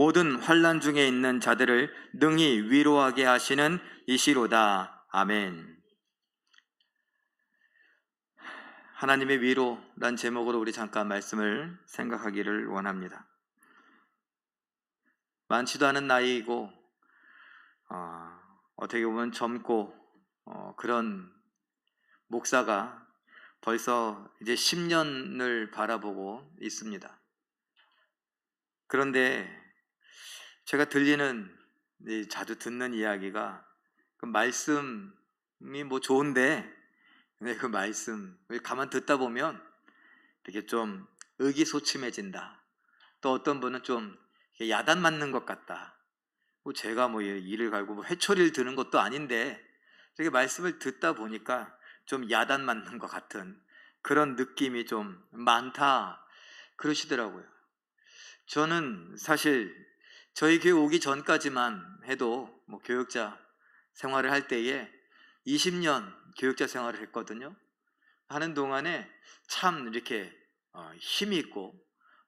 모든 환난 중에 있는 자들을 능히 위로하게 하시는 이시로다. 아멘. 하나님의 위로란 제목으로 우리 잠깐 말씀을 생각하기를 원합니다. 많지도 않은 나이이고 어떻게 보면 젊고 그런 목사가 벌써 이제 10년을 바라보고 있습니다. 그런데 제가 자주 듣는 이야기가 그 말씀이 뭐 좋은데, 근데 그 말씀을 가만 듣다 보면 되게 좀 의기소침해진다. 또 어떤 분은 좀 야단 맞는 것 같다. 뭐 제가 뭐 이를 갈고 뭐 회초리를 드는 것도 아닌데 되게 말씀을 듣다 보니까 좀 야단 맞는 것 같은 그런 느낌이 좀 많다 그러시더라고요. 저는 사실 저희 교회 오기 전까지만 해도 뭐 교육자 생활을 할 때에 20년 교육자 생활을 했거든요. 하는 동안에 참 이렇게 힘이 있고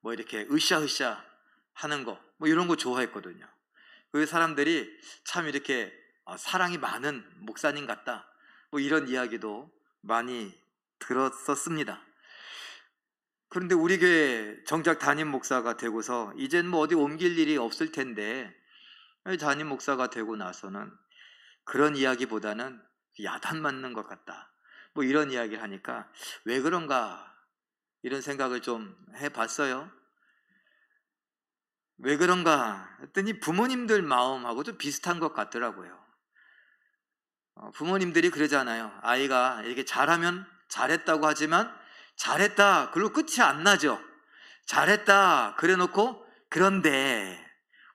뭐 이렇게 으쌰으쌰 하는 거 뭐 이런 거 좋아했거든요. 그 사람들이 참 이렇게 사랑이 많은 목사님 같다 뭐 이런 이야기도 많이 들었었습니다. 그런데 우리 교회 정작 담임 목사가 되고서 이젠 뭐 어디 옮길 일이 없을 텐데 담임 목사가 되고 나서는 그런 이야기보다는 야단 맞는 것 같다 뭐 이런 이야기를 하니까 왜 그런가 이런 생각을 좀 해봤어요. 왜 그런가 했더니 부모님들 마음하고 좀 비슷한 것 같더라고요. 부모님들이 그러잖아요. 아이가 이렇게 잘하면 잘했다고 하지만 잘했다 그리고 끝이 안 나죠. 잘했다 그래 놓고 그런데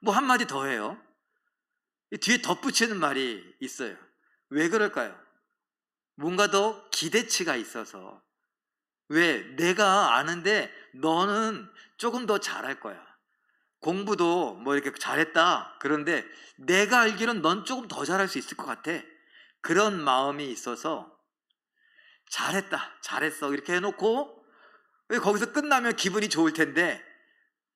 뭐 한마디 더 해요. 뒤에 덧붙이는 말이 있어요. 왜 그럴까요? 뭔가 더 기대치가 있어서. 왜? 내가 아는데 너는 조금 더 잘할 거야. 공부도 뭐 이렇게 잘했다 그런데 내가 알기로는 넌 조금 더 잘할 수 있을 것 같아. 그런 마음이 있어서 잘했다 잘했어 이렇게 해놓고 거기서 끝나면 기분이 좋을 텐데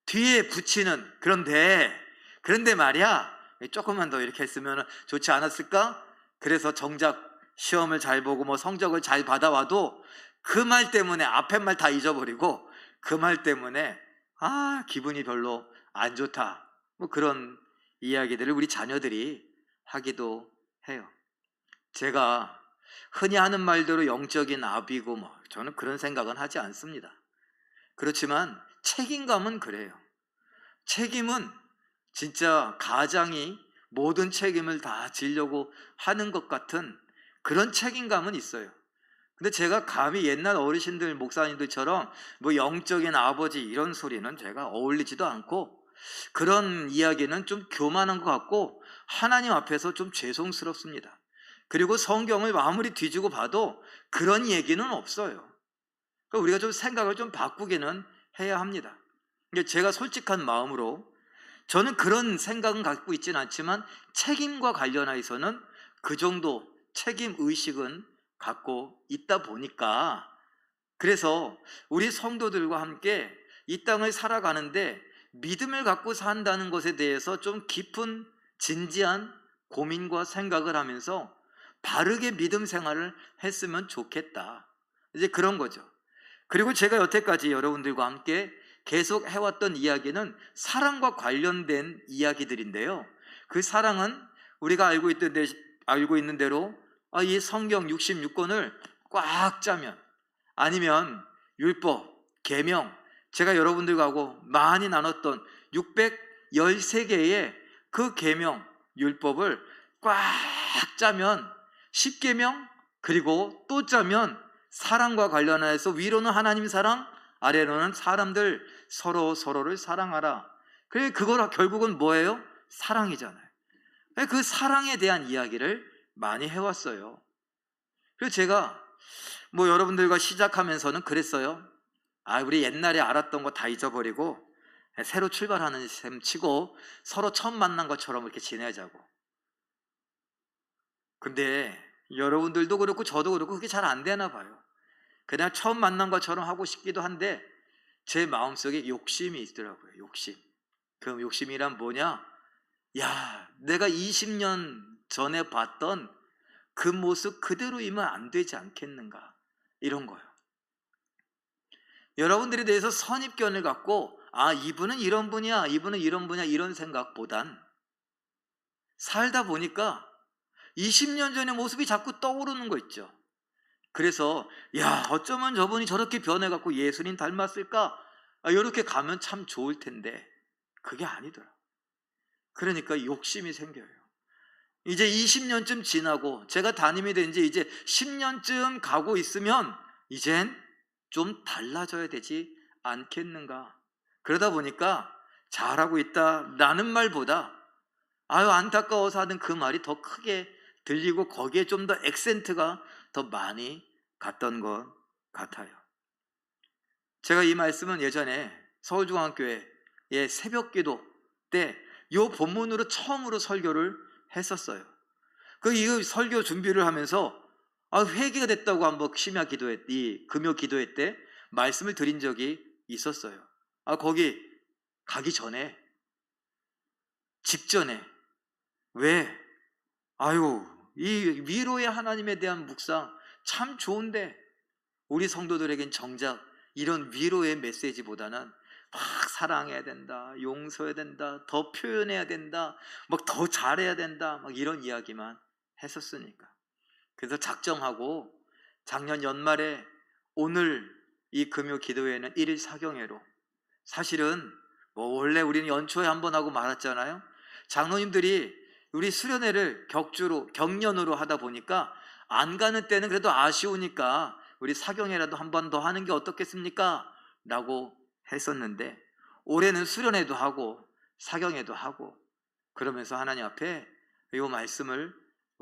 뒤에 붙이는 그런데 말이야 조금만 더 이렇게 했으면 좋지 않았을까? 그래서 정작 시험을 잘 보고 뭐 성적을 잘 받아와도 그 말 때문에 앞에 말 다 잊어버리고 그 말 때문에 기분이 별로 안 좋다 뭐 그런 이야기들을 우리 자녀들이 하기도 해요. 제가 흔히 하는 말대로 영적인 아비고 뭐 저는 그런 생각은 하지 않습니다. 그렇지만 책임감은 그래요. 책임은 진짜 가장이 모든 책임을 다 지려고 하는 것 같은 그런 책임감은 있어요. 근데 제가 감히 옛날 어르신들 목사님들처럼 뭐 영적인 아버지 이런 소리는 제가 어울리지도 않고 그런 이야기는 좀 교만한 것 같고 하나님 앞에서 좀 죄송스럽습니다. 그리고 성경을 아무리 뒤지고 봐도 그런 얘기는 없어요. 그러니까 우리가 좀 생각을 좀 바꾸기는 해야 합니다. 제가 솔직한 마음으로 저는 그런 생각은 갖고 있지는 않지만 책임과 관련해서는 그 정도 책임 의식은 갖고 있다 보니까 그래서 우리 성도들과 함께 이 땅을 살아가는데 믿음을 갖고 산다는 것에 대해서 좀 깊은 진지한 고민과 생각을 하면서 바르게 믿음 생활을 했으면 좋겠다. 이제 그런 거죠. 그리고 제가 여태까지 여러분들과 함께 계속 해왔던 이야기는 사랑과 관련된 이야기들인데요. 그 사랑은 우리가 알고 있는 대로 이 성경 66권을 꽉 짜면 아니면 율법, 계명, 제가 여러분들과 하고 많이 나눴던 613개의 그 계명, 율법을 꽉 짜면 10계명 그리고 또 짜면 사랑과 관련해서 위로는 하나님 사랑, 아래로는 사람들 서로를 사랑하라. 그거라 결국은 뭐예요? 사랑이잖아요. 그 사랑에 대한 이야기를 많이 해왔어요. 그래서 제가 뭐 여러분들과 시작하면서는 그랬어요. 우리 옛날에 알았던 거 다 잊어버리고 새로 출발하는 셈 치고 서로 처음 만난 것처럼 이렇게 지내자고. 근데 여러분들도 그렇고 저도 그렇고 그게 잘 안 되나 봐요. 그냥 처음 만난 것처럼 하고 싶기도 한데 제 마음속에 욕심이 있더라고요. 욕심. 그럼 욕심이란 뭐냐? 야, 내가 20년 전에 봤던 그 모습 그대로이면 안 되지 않겠는가? 이런 거예요. 여러분들에 대해서 선입견을 갖고 이분은 이런 분이야, 이분은 이런 분이야, 이런 생각보단 살다 보니까 20년 전의 모습이 자꾸 떠오르는 거 있죠. 그래서 야, 어쩌면 저분이 저렇게 변해갖고 예수님 닮았을까? 이렇게 가면 참 좋을 텐데 그게 아니더라. 그러니까 욕심이 생겨요. 이제 20년쯤 지나고 제가 담임이 된 지 이제 10년쯤 가고 있으면 이젠 좀 달라져야 되지 않겠는가. 그러다 보니까 잘하고 있다라는 말보다 안타까워서 하는 그 말이 더 크게 들리고 거기에 좀 더 액센트가 더 많이 갔던 것 같아요. 제가 이 말씀은 예전에 서울중앙교회의 새벽기도 때 이 본문으로 처음으로 설교를 했었어요. 이 설교 준비를 하면서 회개가 됐다고 한번 심야 기도회, 이 금요 기도회 때 말씀을 드린 적이 있었어요. 거기 가기 전에, 직전에 왜? 이 위로의 하나님에 대한 묵상 참 좋은데 우리 성도들에겐 정작 이런 위로의 메시지보다는 막 사랑해야 된다, 용서해야 된다, 더 표현해야 된다, 막 더 잘해야 된다, 막 이런 이야기만 했었으니까. 그래서 작정하고 작년 연말에 오늘 이 금요 기도회는 1일 사경회로, 사실은 원래 우리는 연초에 한번 하고 말았잖아요. 장로님들이 우리 수련회를 경년으로 하다 보니까 안 가는 때는 그래도 아쉬우니까 우리 사경회라도 한 번 더 하는 게 어떻겠습니까? 라고 했었는데 올해는 수련회도 하고 사경회도 하고 그러면서 하나님 앞에 이 말씀을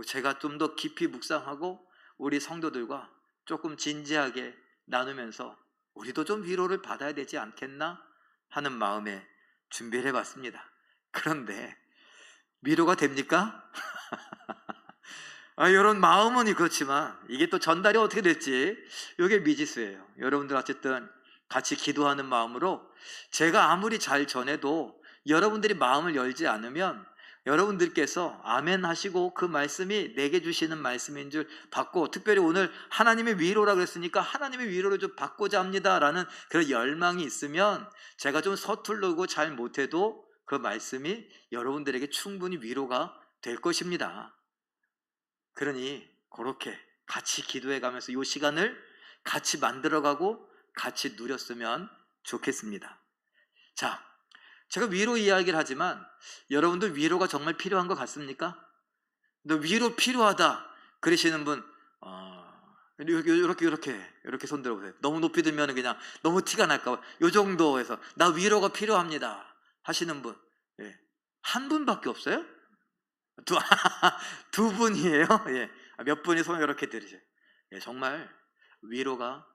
제가 좀 더 깊이 묵상하고 우리 성도들과 조금 진지하게 나누면서 우리도 좀 위로를 받아야 되지 않겠나 하는 마음에 준비를 해봤습니다. 그런데 위로가 됩니까? 이런 마음은 그렇지만 이게 또 전달이 어떻게 될지 이게 미지수예요. 여러분들 어쨌든 같이 기도하는 마음으로 제가 아무리 잘 전해도 여러분들이 마음을 열지 않으면 여러분들께서 아멘 하시고 그 말씀이 내게 주시는 말씀인 줄 받고, 특별히 오늘 하나님의 위로라고 그랬으니까 하나님의 위로를 좀 받고자 합니다라는 그런 열망이 있으면 제가 좀 서툴르고 잘 못해도 그 말씀이 여러분들에게 충분히 위로가 될 것입니다. 그러니 그렇게 같이 기도해 가면서 이 시간을 같이 만들어가고 같이 누렸으면 좋겠습니다. 자, 제가 위로 이야기를 하지만 여러분들 위로가 정말 필요한 것 같습니까? 너 위로 필요하다 그러시는 분 이렇게 손 들어보세요. 너무 높이 들면 그냥 너무 티가 날까 봐. 이 정도에서 나 위로가 필요합니다 하시는 분, 한 분밖에 없어요? 두 분이에요. 몇 분이 손을 이렇게 들으세요. 정말 위로가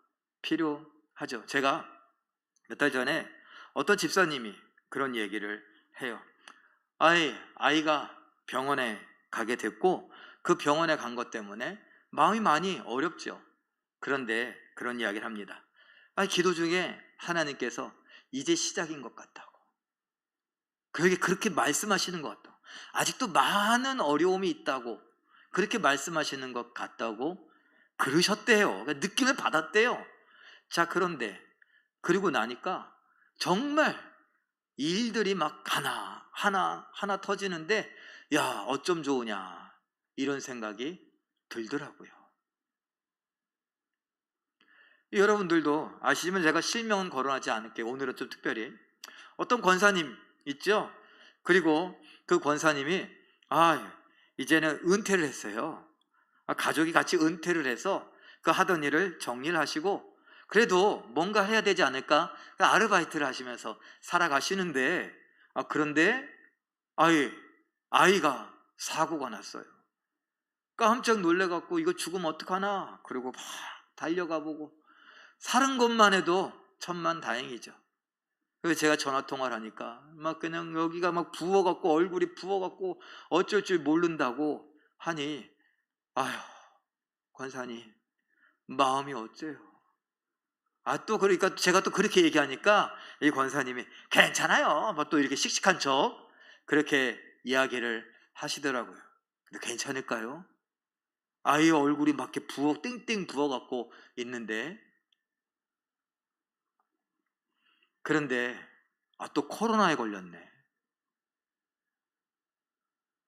필요하죠. 제가 몇 달 전에 어떤 집사님이 그런 얘기를 해요. 아이가 병원에 가게 됐고 그 병원에 간 것 때문에 마음이 많이 어렵죠. 그런데 그런 이야기를 합니다. 기도 중에 하나님께서 이제 시작인 것 같다고, 그에게 그렇게 말씀하시는 것 같다고, 아직도 많은 어려움이 있다고 그렇게 말씀하시는 것 같다고 그러셨대요. 느낌을 받았대요. 자, 그런데 그리고 나니까 정말 일들이 막 하나 터지는데 어쩜 좋으냐 이런 생각이 들더라고요. 여러분들도 아시지만 제가 실명은 거론하지 않을게요. 오늘은 좀 특별히 어떤 권사님 있죠? 그리고 그 권사님이 이제는 은퇴를 했어요. 가족이 같이 은퇴를 해서 그 하던 일을 정리를 하시고 그래도 뭔가 해야 되지 않을까 아르바이트를 하시면서 살아가시는데 그런데 아이가 사고가 났어요. 깜짝 놀래갖고 이거 죽으면 어떡하나, 그리고 막 달려가 보고 사는 것만 해도 천만다행이죠. 그래서 제가 전화통화를 하니까 막 그냥 여기가 막 부어갖고 얼굴이 부어갖고 어쩔 줄 모른다고 하니 권사님 마음이 어째요? 또 그러니까 제가 또 그렇게 얘기하니까 이 권사님이 괜찮아요. 뭐 또 이렇게 씩씩한 척 그렇게 이야기를 하시더라고요. 근데 괜찮을까요? 아이 얼굴이 막 이렇게 땡땡 부어갖고 있는데, 그런데 또 코로나에 걸렸네.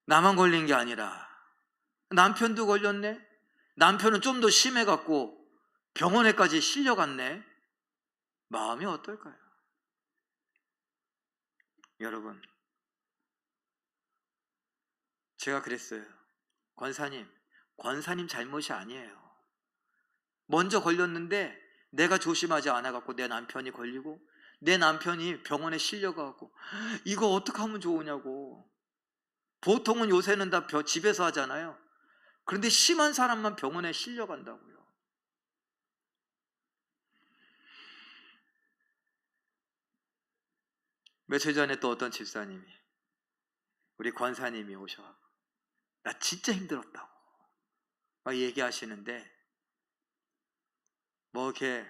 나만 걸린 게 아니라 남편도 걸렸네. 남편은 좀 더 심해갖고 병원에까지 실려갔네. 마음이 어떨까요? 여러분, 제가 그랬어요. 권사님 잘못이 아니에요. 먼저 걸렸는데 내가 조심하지 않아갖고 내 남편이 걸리고 내 남편이 병원에 실려가고, 이거 어떻게 하면 좋으냐고. 보통은 요새는 다 집에서 하잖아요. 그런데 심한 사람만 병원에 실려간다고요. 며칠 전에 또 어떤 집사님이, 우리 권사님이 오셔 나 진짜 힘들었다고 막 얘기하시는데, 뭐 이렇게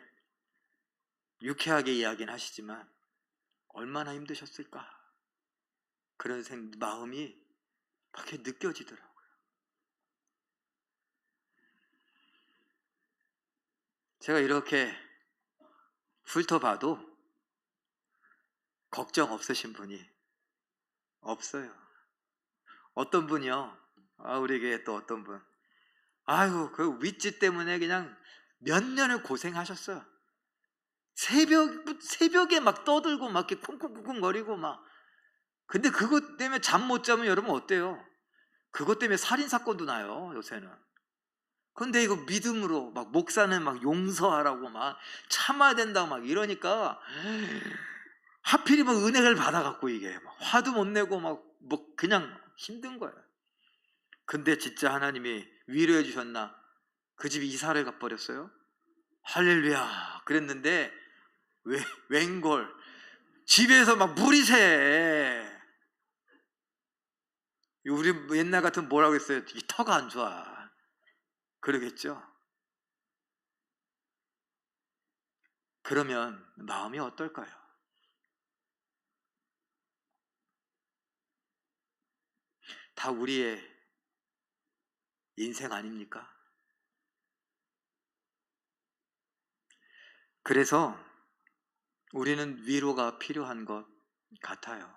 유쾌하게 이야기는 하시지만 얼마나 힘드셨을까, 그런 마음이 막 이렇게 느껴지더라고요. 제가 이렇게 훑어봐도 걱정 없으신 분이 없어요. 어떤 분이요, 우리 교회 또 어떤 분, 아유 그 윗집 때문에 그냥 몇 년을 고생하셨어요. 새벽에 막 떠들고 막 이렇게 쿵쿵쿵쿵 거리고 막. 근데 그것 때문에 잠 못 자면 여러분 어때요? 그것 때문에 살인사건도 나요 요새는. 근데 이거 믿음으로 막 목사는 막 용서하라고 막 참아야 된다고 막 이러니까, 하필이면 은혜를 받아갖고 이게 막 화도 못 내고 막 뭐 그냥 힘든 거예요. 근데 진짜 하나님이 위로해 주셨나, 그 집이 이사를 가버렸어요. 할렐루야 그랬는데 웬걸 집에서 막 물이 새. 우리 옛날 같으면 뭐라고 했어요? 이 터가 안 좋아 그러겠죠. 그러면 마음이 어떨까요? 다 우리의 인생 아닙니까? 그래서 우리는 위로가 필요한 것 같아요.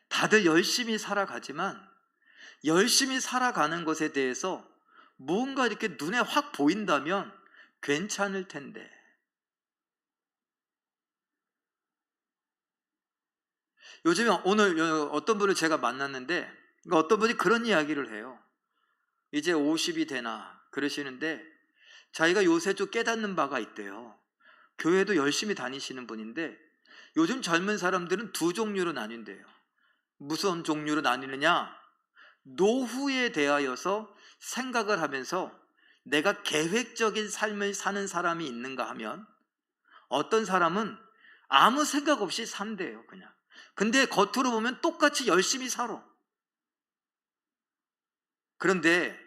다들 열심히 살아가지만 열심히 살아가는 것에 대해서 뭔가 이렇게 눈에 확 보인다면 괜찮을 텐데, 요즘에 오늘 어떤 분을 제가 만났는데 어떤 분이 그런 이야기를 해요. 이제 50이 되나 그러시는데 자기가 요새 좀 깨닫는 바가 있대요. 교회도 열심히 다니시는 분인데 요즘 젊은 사람들은 두 종류로 나뉜대요. 무슨 종류로 나뉘느냐, 노후에 대하여서 생각을 하면서 내가 계획적인 삶을 사는 사람이 있는가 하면, 어떤 사람은 아무 생각 없이 산대요 그냥. 근데 겉으로 보면 똑같이 열심히 살아. 그런데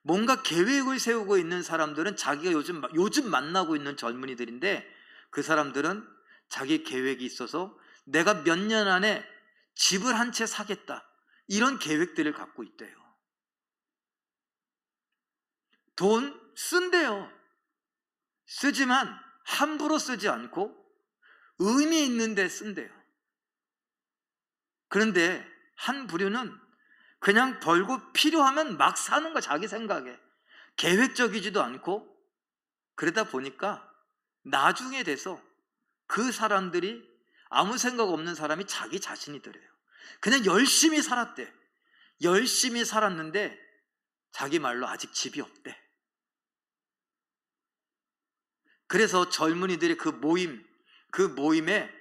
뭔가 계획을 세우고 있는 사람들은, 자기가 요즘 만나고 있는 젊은이들인데, 그 사람들은 자기 계획이 있어서 내가 몇 년 안에 집을 한 채 사겠다, 이런 계획들을 갖고 있대요. 돈 쓴대요. 쓰지만 함부로 쓰지 않고 의미 있는데 쓴대요. 그런데 한 부류는 그냥 벌고 필요하면 막 사는 거, 자기 생각에 계획적이지도 않고. 그러다 보니까 나중에 돼서 그 사람들이, 아무 생각 없는 사람이 자기 자신이더래요. 그냥 열심히 살았대. 열심히 살았는데 자기 말로 아직 집이 없대. 그래서 젊은이들이 그 모임에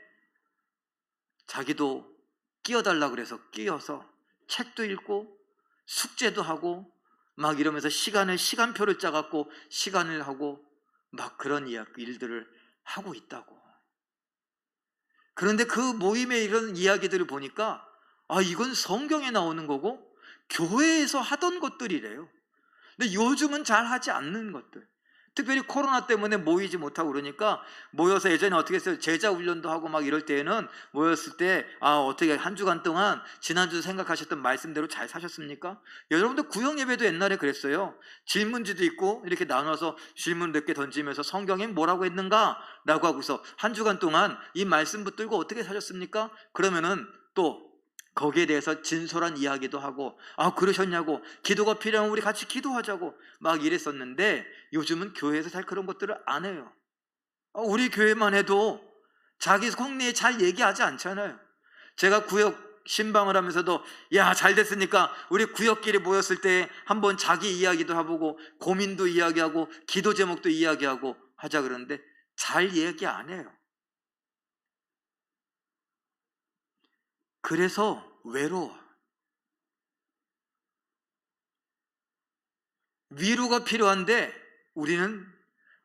자기도 끼어달라고 그래서 끼어서 책도 읽고 숙제도 하고 막 이러면서 시간표를 짜갖고 시간을 하고 막 그런 일들을 하고 있다고. 그런데 그 모임에 이런 이야기들을 보니까 이건 성경에 나오는 거고 교회에서 하던 것들이래요. 근데 요즘은 잘 하지 않는 것들. 특별히 코로나 때문에 모이지 못하고 그러니까 모여서 예전에 어떻게 했어요? 제자 훈련도 하고 막 이럴 때에는 모였을 때 어떻게 한 주간 동안 지난주 생각하셨던 말씀대로 잘 사셨습니까? 여러분들 구역 예배도 옛날에 그랬어요. 질문지도 있고 이렇게 나눠서 질문 몇 개 던지면서 성경에 뭐라고 했는가? 라고 하고서 한 주간 동안 이 말씀 붙들고 어떻게 사셨습니까? 그러면은 또 거기에 대해서 진솔한 이야기도 하고 그러셨냐고, 기도가 필요하면 우리 같이 기도하자고 막 이랬었는데 요즘은 교회에서 잘 그런 것들을 안 해요. 우리 교회만 해도 자기 속내에 잘 얘기하지 않잖아요. 제가 구역 신방을 하면서도 잘 됐으니까 우리 구역끼리 모였을 때 한번 자기 이야기도 해보고 고민도 이야기하고 기도 제목도 이야기하고 하자 그러는데 잘 얘기 안 해요. 그래서 외로워. 위로가 필요한데 우리는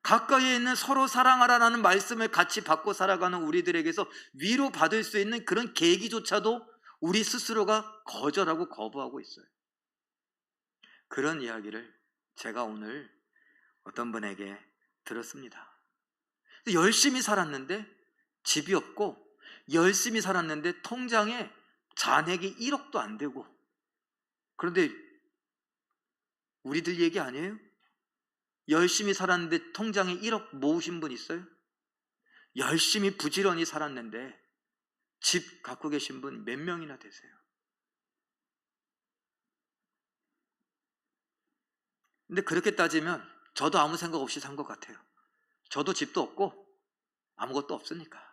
가까이에 있는 서로 사랑하라는 말씀을 같이 받고 살아가는 우리들에게서 위로받을 수 있는 그런 계기조차도 우리 스스로가 거절하고 거부하고 있어요. 그런 이야기를 제가 오늘 어떤 분에게 들었습니다. 열심히 살았는데 집이 없고, 열심히 살았는데 통장에 잔액이 1억도 안 되고, 그런데 우리들 얘기 아니에요? 열심히 살았는데 통장에 1억 모으신 분 있어요? 열심히 부지런히 살았는데 집 갖고 계신 분 몇 명이나 되세요? 근데 그렇게 따지면 저도 아무 생각 없이 산 것 같아요. 저도 집도 없고 아무것도 없으니까.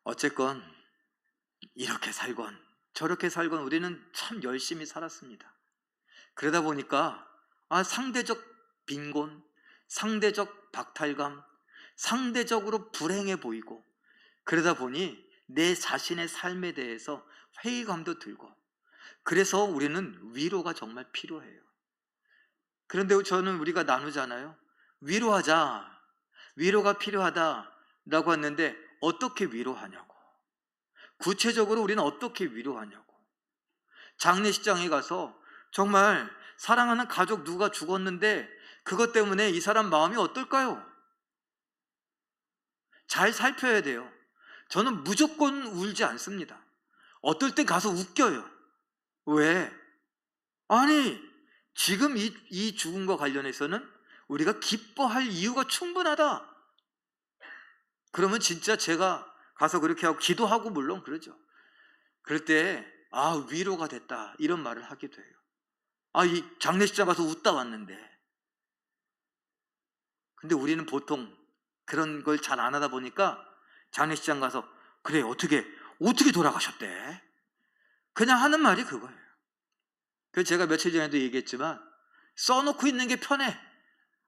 어쨌건 이렇게 살건 저렇게 살건 우리는 참 열심히 살았습니다. 그러다 보니까 상대적 빈곤, 상대적 박탈감, 상대적으로 불행해 보이고, 그러다 보니 내 자신의 삶에 대해서 회의감도 들고, 그래서 우리는 위로가 정말 필요해요. 그런데 저는 우리가 나누잖아요. 위로하자, 위로가 필요하다라고 했는데 어떻게 위로하냐고, 구체적으로 우리는 어떻게 위로하냐고. 장례식장에 가서 정말 사랑하는 가족 누가 죽었는데 그것 때문에 이 사람 마음이 어떨까요? 잘 살펴야 돼요. 저는 무조건 울지 않습니다. 어떨 때 가서 웃겨요. 왜? 아니, 지금 이 죽음과 관련해서는 우리가 기뻐할 이유가 충분하다. 그러면 진짜 제가 가서 그렇게 하고 기도하고 물론 그러죠. 그럴 때 위로가 됐다 이런 말을 하게 돼요. 이 장례식장 가서 웃다 왔는데. 근데 우리는 보통 그런 걸 잘 안 하다 보니까 장례식장 가서 그래 어떻게 돌아가셨대? 그냥 하는 말이 그거예요. 그래서 제가 며칠 전에도 얘기했지만 써놓고 있는 게 편해.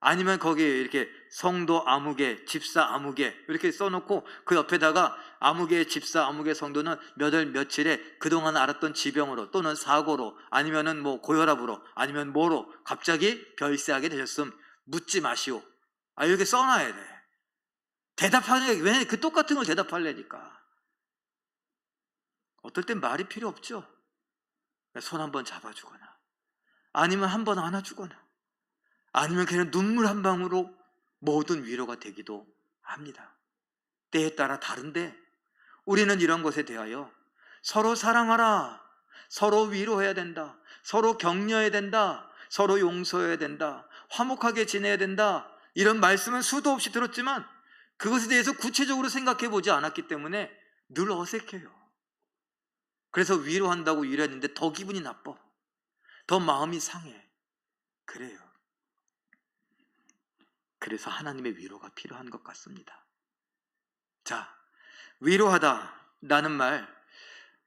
아니면 거기에 이렇게 성도 아무개, 집사 아무개 이렇게 써놓고 그 옆에다가 아무개, 집사 아무개 성도는 몇 월 며칠에 그동안 알았던 지병으로 또는 사고로 아니면은 뭐 고혈압으로 아니면 뭐로 갑자기 별세하게 되셨음 묻지 마시오. 이렇게 써놔야 돼. 대답하는 게 왜 그 똑같은 걸 대답하려니까. 어떨 땐 말이 필요 없죠. 손 한번 잡아주거나 아니면 한번 안아주거나 아니면 그냥 눈물 한 방으로 모든 위로가 되기도 합니다. 때에 따라 다른데 우리는 이런 것에 대하여 서로 사랑하라, 서로 위로해야 된다, 서로 격려해야 된다, 서로 용서해야 된다, 화목하게 지내야 된다, 이런 말씀은 수도 없이 들었지만 그것에 대해서 구체적으로 생각해 보지 않았기 때문에 늘 어색해요. 그래서 위로한다고 위로했는데 더 기분이 나빠, 더 마음이 상해. 그래요. 그래서 하나님의 위로가 필요한 것 같습니다. 자, 위로하다라는 말,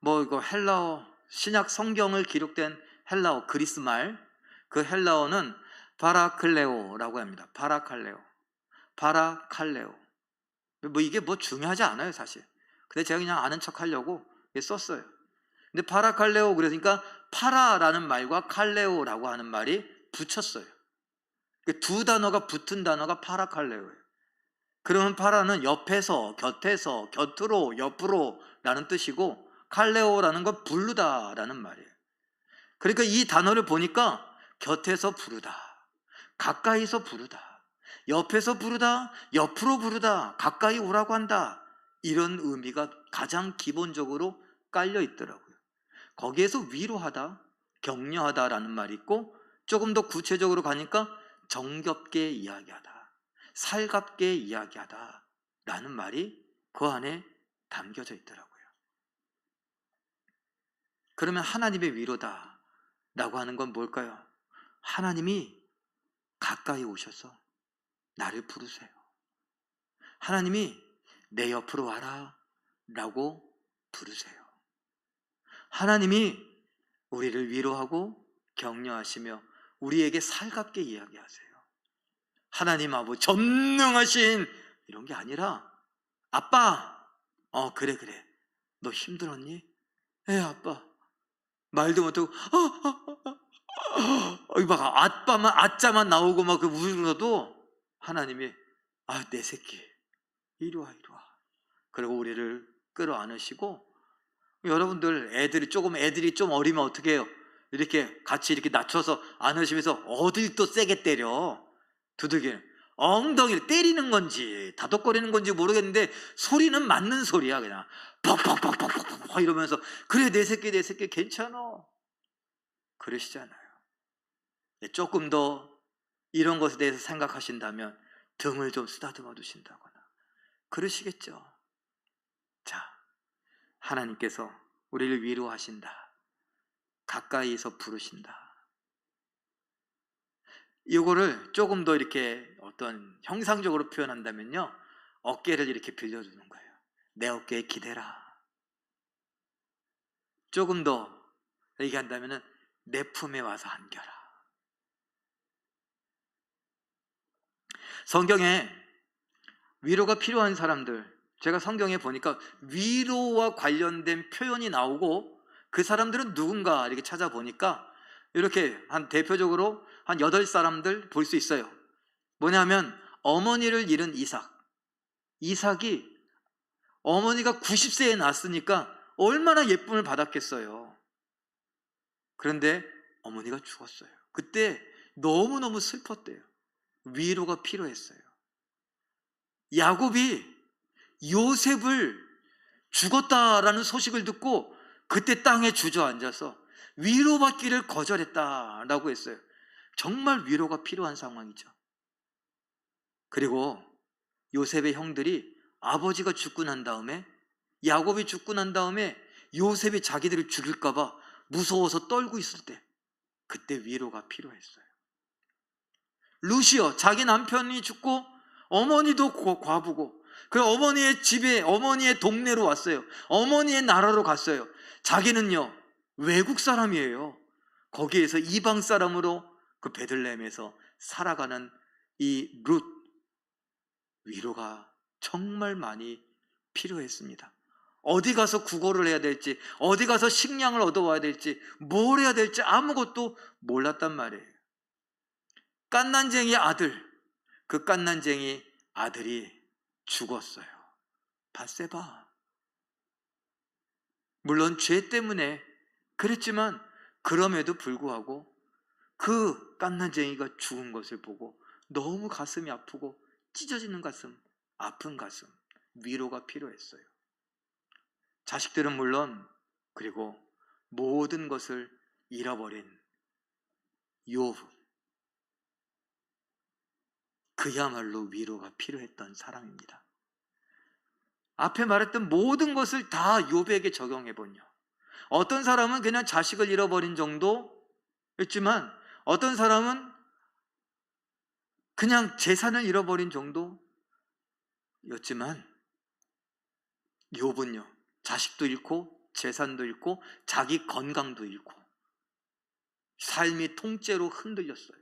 이거 헬라어, 신약 성경을 기록된 헬라어, 그리스 말, 그 헬라어는 바라클레오라고 합니다. 바라칼레오. 이게 중요하지 않아요, 사실. 근데 제가 그냥 아는 척 하려고 썼어요. 근데 바라칼레오 그러니까 파라라는 말과 칼레오라고 하는 말이 붙였어요. 두 단어가 붙은 단어가 파라칼레오예요. 그러면 파라는 옆에서, 곁에서, 곁으로, 옆으로 라는 뜻이고 칼레오라는 건 부르다라는 말이에요. 그러니까 이 단어를 보니까 곁에서 부르다, 가까이서 부르다, 옆에서 부르다, 옆으로 부르다, 가까이 오라고 한다, 이런 의미가 가장 기본적으로 깔려 있더라고요. 거기에서 위로하다, 격려하다라는 말이 있고, 조금 더 구체적으로 가니까 정겹게 이야기하다, 살갑게 이야기하다 라는 말이 그 안에 담겨져 있더라고요. 그러면 하나님의 위로다 라고 하는 건 뭘까요? 하나님이 가까이 오셔서 나를 부르세요. 하나님이 내 옆으로 와라 라고 부르세요. 하나님이 우리를 위로하고 격려하시며 우리에게 살갑게 이야기하세요. 하나님 아버지 전능하신 이런 게 아니라, 아빠, 그래 너 힘들었니? 예 아빠. 말도 못하고 막 아짜만 나오고 막 그 울어도 하나님이 내 새끼 이리 와. 그리고 우리를 끌어안으시고, 여러분들 애들이 좀 어리면 어떻게 해요? 이렇게 같이 이렇게 낮춰서 안으시면서 어딜 또 세게 때려. 두들기는 엉덩이를 때리는 건지 다독거리는 건지 모르겠는데 소리는 맞는 소리야. 그냥 퍽퍽퍽퍽퍽 이러면서 그래 내 새끼 괜찮아 그러시잖아요. 조금 더 이런 것에 대해서 생각하신다면 등을 좀 쓰다듬어 두신다거나 그러시겠죠. 자, 하나님께서 우리를 위로하신다, 가까이에서 부르신다, 이거를 조금 더 이렇게 어떤 형상적으로 표현한다면요, 어깨를 이렇게 빌려주는 거예요. 내 어깨에 기대라. 조금 더 얘기한다면은 내 품에 와서 안겨라. 성경에 위로가 필요한 사람들, 제가 성경에 보니까 위로와 관련된 표현이 나오고 그 사람들은 누군가 이렇게 찾아보니까 이렇게 한 대표적으로 한 8사람들 볼 수 있어요. 뭐냐면 어머니를 잃은 이삭이 어머니가 90세에 낳았으니까 얼마나 예쁨을 받았겠어요. 그런데 어머니가 죽었어요. 그때 너무너무 슬펐대요. 위로가 필요했어요. 야곱이 요셉을 죽었다라는 소식을 듣고 그때 땅에 주저앉아서 위로받기를 거절했다라고 했어요. 정말 위로가 필요한 상황이죠. 그리고 요셉의 형들이 아버지가 죽고 난 다음에, 야곱이 죽고 난 다음에 요셉이 자기들을 죽일까 봐 무서워서 떨고 있을 때, 그때 위로가 필요했어요. 루시오, 자기 남편이 죽고 어머니도 과부고, 그래서 어머니의 집에, 어머니의 동네로 왔어요. 어머니의 나라로 갔어요. 자기는요 외국 사람이에요. 거기에서 이방 사람으로 그 베들레헴에서 살아가는 이 룻, 위로가 정말 많이 필요했습니다. 어디 가서 구걸을 해야 될지, 어디 가서 식량을 얻어와야 될지, 뭘 해야 될지 아무것도 몰랐단 말이에요. 깐난쟁이 아들, 그 깐난쟁이 아들이 죽었어요. 밧세바. 물론 죄 때문에 그랬지만 그럼에도 불구하고 그 깐난쟁이가 죽은 것을 보고 너무 가슴이 아프고 찢어지는 가슴, 아픈 가슴, 위로가 필요했어요. 자식들은 물론, 그리고 모든 것을 잃어버린 요브, 그야말로 위로가 필요했던 사람입니다. 앞에 말했던 모든 것을 다 욥에게 적용해보냐, 어떤 사람은 그냥 자식을 잃어버린 정도였지만 어떤 사람은 그냥 재산을 잃어버린 정도였지만 욥은요 자식도 잃고 재산도 잃고 자기 건강도 잃고 삶이 통째로 흔들렸어요.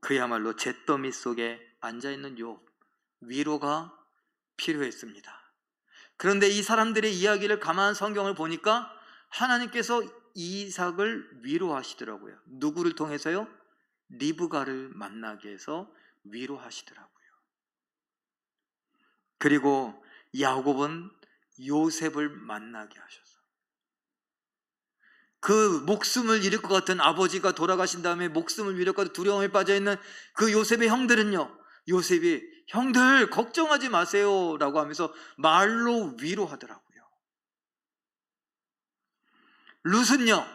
그야말로 잿더미 속에 앉아있는 욥, 위로가 필요했습니다. 그런데 이 사람들의 이야기를 가만 성경을 보니까 하나님께서 이삭을 위로하시더라고요. 누구를 통해서요? 리브가를 만나게 해서 위로하시더라고요. 그리고 야곱은 요셉을 만나게 하셔서 그 목숨을 잃을 것 같은 아버지가 돌아가신 다음에 목숨을 잃을 것 같은 두려움에 빠져있는 그 요셉의 형들은요, 요셉이 형들 걱정하지 마세요 라고 하면서 말로 위로하더라고요. 룻은요,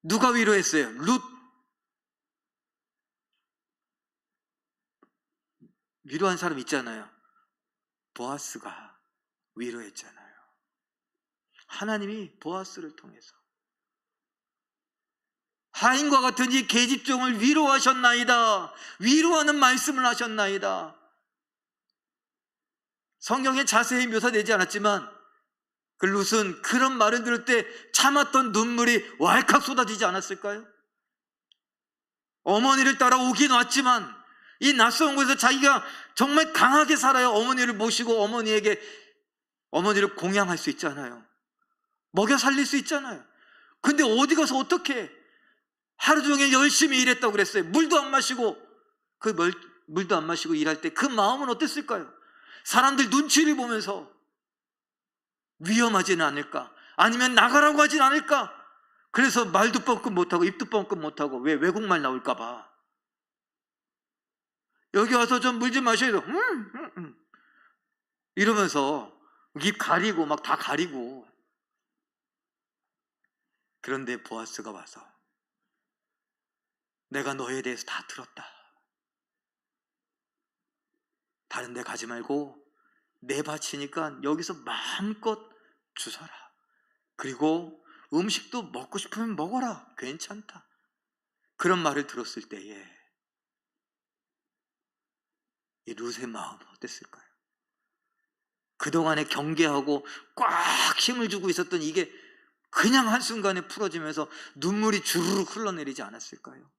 누가 위로했어요? 룻 위로한 사람 있잖아요. 보아스가 위로했잖아요. 하나님이 보아스를 통해서 하인과 같은 이 계집종을 위로하셨나이다. 위로하는 말씀을 하셨나이다. 성경에 자세히 묘사되지 않았지만 그 룻은 그런 말을 들을 때 참았던 눈물이 왈칵 쏟아지지 않았을까요? 어머니를 따라 오긴 왔지만 이 낯선 곳에서 자기가 정말 강하게 살아야 어머니를 모시고 어머니를 공양할 수 있잖아요. 먹여 살릴 수 있잖아요. 근데 어디 가서 어떻게 하루 종일 열심히 일했다고 그랬어요. 물도 안 마시고 물도 안 마시고 일할 때 그 마음은 어땠을까요? 사람들 눈치를 보면서 위험하지는 않을까? 아니면 나가라고 하진 않을까? 그래서 말도 뻥끗 못하고 입도 뻥끗 못하고 왜 외국말 나올까 봐 여기 와서 좀 물 좀 마셔야 돼. 이러면서 입 가리고 막 다 가리고. 그런데 보아스가 와서 내가 너에 대해서 다 들었다. 다른 데 가지 말고 내 밭이니까 여기서 마음껏 주서라. 그리고 음식도 먹고 싶으면 먹어라. 괜찮다. 그런 말을 들었을 때에 이 룻의 마음은 어땠을까요? 그동안에 경계하고 꽉 힘을 주고 있었던 이게 그냥 한순간에 풀어지면서 눈물이 주르륵 흘러내리지 않았을까요?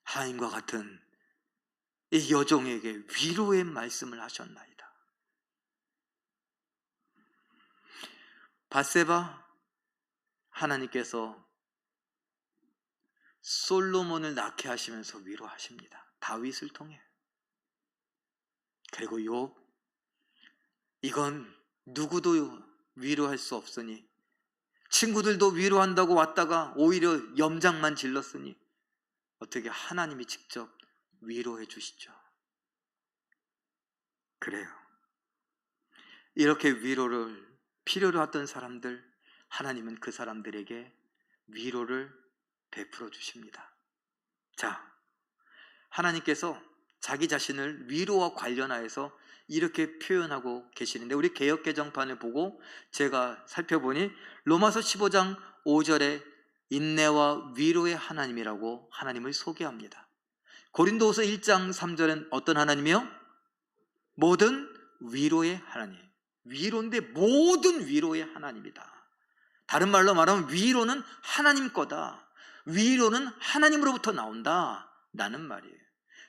하인과 같은 이 여종에게 위로의 말씀을 하셨나이다. 밧세바, 하나님께서 솔로몬을 낳게 하시면서 위로하십니다. 다윗을 통해. 그리고 욥, 이건 누구도 위로할 수 없으니 친구들도 위로한다고 왔다가 오히려 염장만 질렀으니 어떻게 하나님이 직접 위로해 주시죠. 그래요. 이렇게 위로를 필요로 하던 사람들, 하나님은 그 사람들에게 위로를 베풀어 주십니다. 자, 하나님께서 자기 자신을 위로와 관련하여서 이렇게 표현하고 계시는데 우리 개역개정판을 보고 제가 살펴보니 로마서 15장 5절에 인내와 위로의 하나님이라고 하나님을 소개합니다. 고린도후서 1장 3절엔 어떤 하나님이요? 모든 위로의 하나님. 위로인데 모든 위로의 하나님이다. 다른 말로 말하면 위로는 하나님 거다. 위로는 하나님으로부터 나온다 라는 말이에요.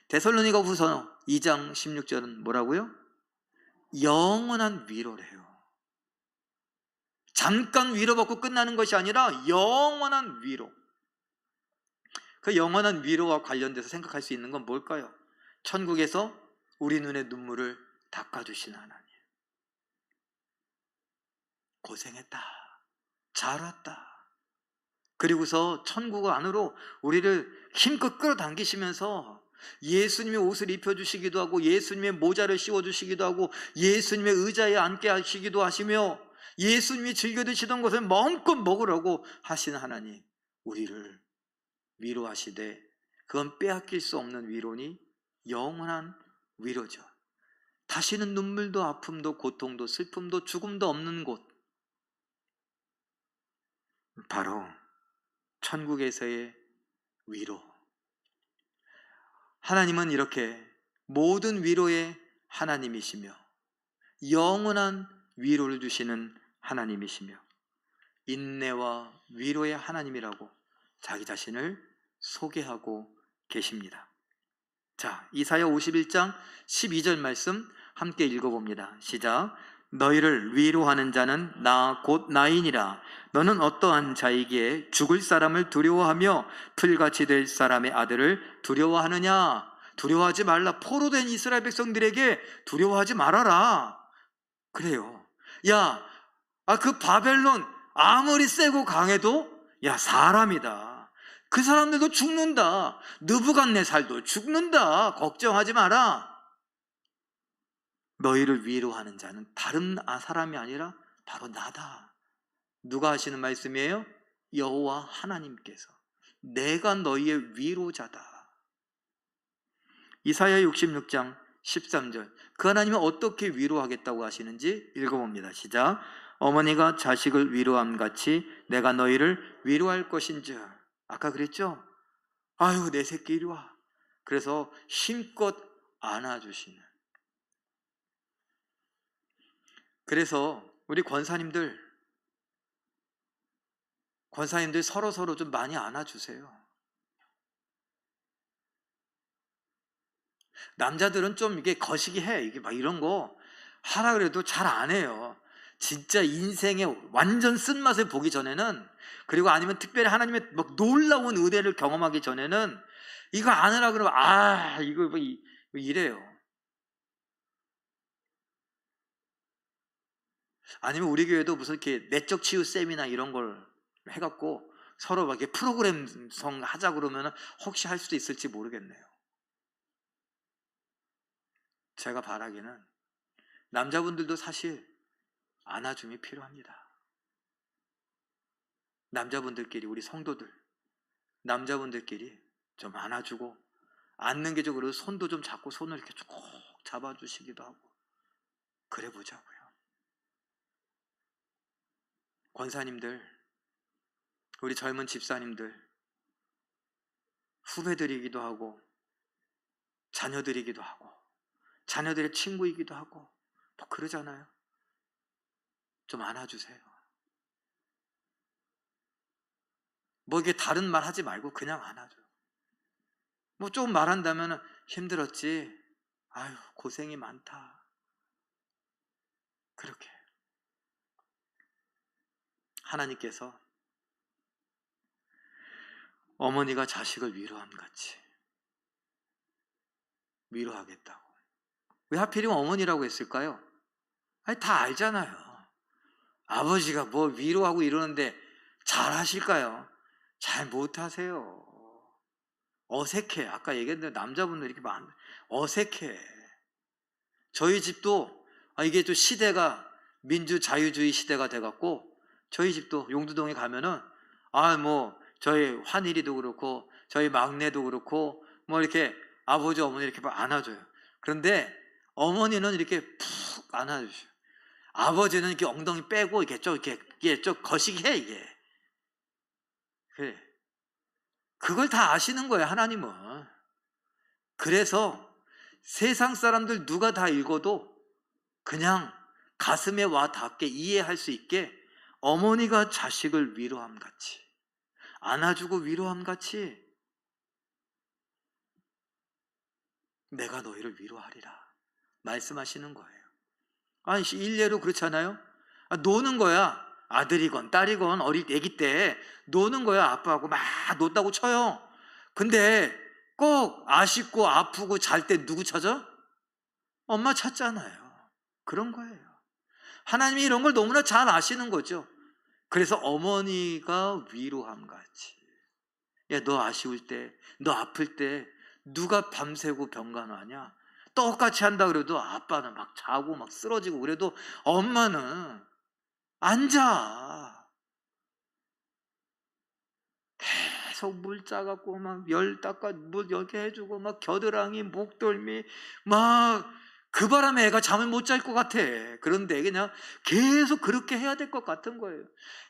데살로니가후서 2장 16절은 뭐라고요? 영원한 위로래요. 잠깐 위로받고 끝나는 것이 아니라 영원한 위로. 그 영원한 위로와 관련돼서 생각할 수 있는 건 뭘까요? 천국에서 우리 눈의 눈물을 닦아주신 하나님. 고생했다. 잘 왔다. 그리고서 천국 안으로 우리를 힘껏 끌어당기시면서 예수님의 옷을 입혀주시기도 하고 예수님의 모자를 씌워주시기도 하고 예수님의 의자에 앉게 하시기도 하시며 예수님이 즐겨 드시던 것을 마음껏 먹으라고 하신 하나님, 우리를 위로하시되 그건 빼앗길 수 없는 위로니 영원한 위로죠. 다시는 눈물도 아픔도 고통도 슬픔도 죽음도 없는 곳, 바로 천국에서의 위로. 하나님은 이렇게 모든 위로의 하나님이시며 영원한 위로를 주시는 하나님이시며 인내와 위로의 하나님이라고 자기 자신을 소개하고 계십니다. 자, 이사야 51장 12절 말씀 함께 읽어봅니다. 시작. 너희를 위로하는 자는 나 곧 나이니라. 너는 어떠한 자이기에 죽을 사람을 두려워하며 풀같이 될 사람의 아들을 두려워하느냐? 두려워하지 말라. 포로된 이스라엘 백성들에게 두려워하지 말아라. 그래요. 야, 그 바벨론 아무리 세고 강해도 야, 사람이다. 그 사람들도 죽는다. 느부갓네살도 죽는다. 걱정하지 마라. 너희를 위로하는 자는 다른 사람이 아니라 바로 나다. 누가 하시는 말씀이에요? 여호와 하나님께서. 내가 너희의 위로자다. 이사야 66장 13절. 그 하나님은 어떻게 위로하겠다고 하시는지 읽어봅니다. 시작. 어머니가 자식을 위로함 같이 내가 너희를 위로할 것인즉. 아까 그랬죠? 아유, 내 새끼 이리 와. 그래서 힘껏 안아주시는. 그래서 우리 권사님들 서로 좀 많이 안아주세요. 남자들은 좀 이게 거시기 해. 이게 막 이런 거 하라 그래도 잘 안 해요. 진짜 인생의 완전 쓴맛을 보기 전에는, 그리고 아니면 특별히 하나님의 막 놀라운 은혜를 경험하기 전에는 이거 안 하라 그러면 이거 뭐 이래요. 아니면 우리 교회도 무슨 이렇게 내적 치유 세미나 이런 걸 해갖고 서로 막 이렇게 프로그램성 하자 그러면 혹시 할 수도 있을지 모르겠네요. 제가 바라기는 남자분들도 사실 안아줌이 필요합니다. 남자분들끼리, 우리 성도들 남자분들끼리 좀 안아주고, 안는 게 좀 그래도 손도 좀 잡고 손을 이렇게 쭉 잡아주시기도 하고 그래 보자고요. 권사님들, 우리 젊은 집사님들, 후배들이기도 하고 자녀들이기도 하고 자녀들의 친구이기도 하고 뭐 그러잖아요. 좀 안아주세요. 뭐 이게 다른 말 하지 말고 그냥 안아줘. 뭐 조금 말한다면 힘들었지, 아유 고생이 많다, 그렇게. 하나님께서 어머니가 자식을 위로함 같이 위로하겠다고. 왜 하필이면 어머니라고 했을까요? 아니, 다 알잖아요. 아버지가 뭐 위로하고 이러는데 잘 하실까요? 잘 못하세요. 어색해. 아까 얘기했는데 남자분들 이렇게 많은데 어색해. 저희 집도 이게 또 시대가 민주자유주의 시대가 돼갖고 저희 집도 용두동에 가면은 뭐 저희 환일이도 그렇고 저희 막내도 그렇고 뭐 이렇게 아버지 어머니 이렇게 막 안아줘요. 그런데 어머니는 이렇게 푹 안아주셔요. 아버지는 이렇게 엉덩이 빼고 이게 좀 거시기 해, 이게. 그래. 그걸 다 아시는 거예요, 하나님은. 그래서 세상 사람들 누가 다 읽어도 그냥 가슴에 와 닿게 이해할 수 있게 어머니가 자식을 위로함 같이, 안아주고 위로함 같이 내가 너희를 위로하리라 말씀하시는 거예요. 일례로 그렇잖아요. 노는 거야. 아들이건 딸이건 어릴 때, 아기 때 노는 거야. 아빠하고 막 놀다고 쳐요. 근데 꼭 아쉽고 아프고 잘 때 누구 찾아? 엄마 찾잖아요. 그런 거예요. 하나님이 이런 걸 너무나 잘 아시는 거죠. 그래서 어머니가 위로함 같이. 야, 너 아쉬울 때, 너 아플 때 누가 밤새고 병간호하냐? 똑같이 한다 그래도 아빠는 막 자고 막 쓰러지고 그래도 엄마는 앉아. 계속 물 짜갖고 막 열 닦아 물 이렇게 해주고 막 겨드랑이 목덜미 막 그 바람에 애가 잠을 못 잘 것 같아. 그런데 그냥 계속 그렇게 해야 될 것 같은 거예요.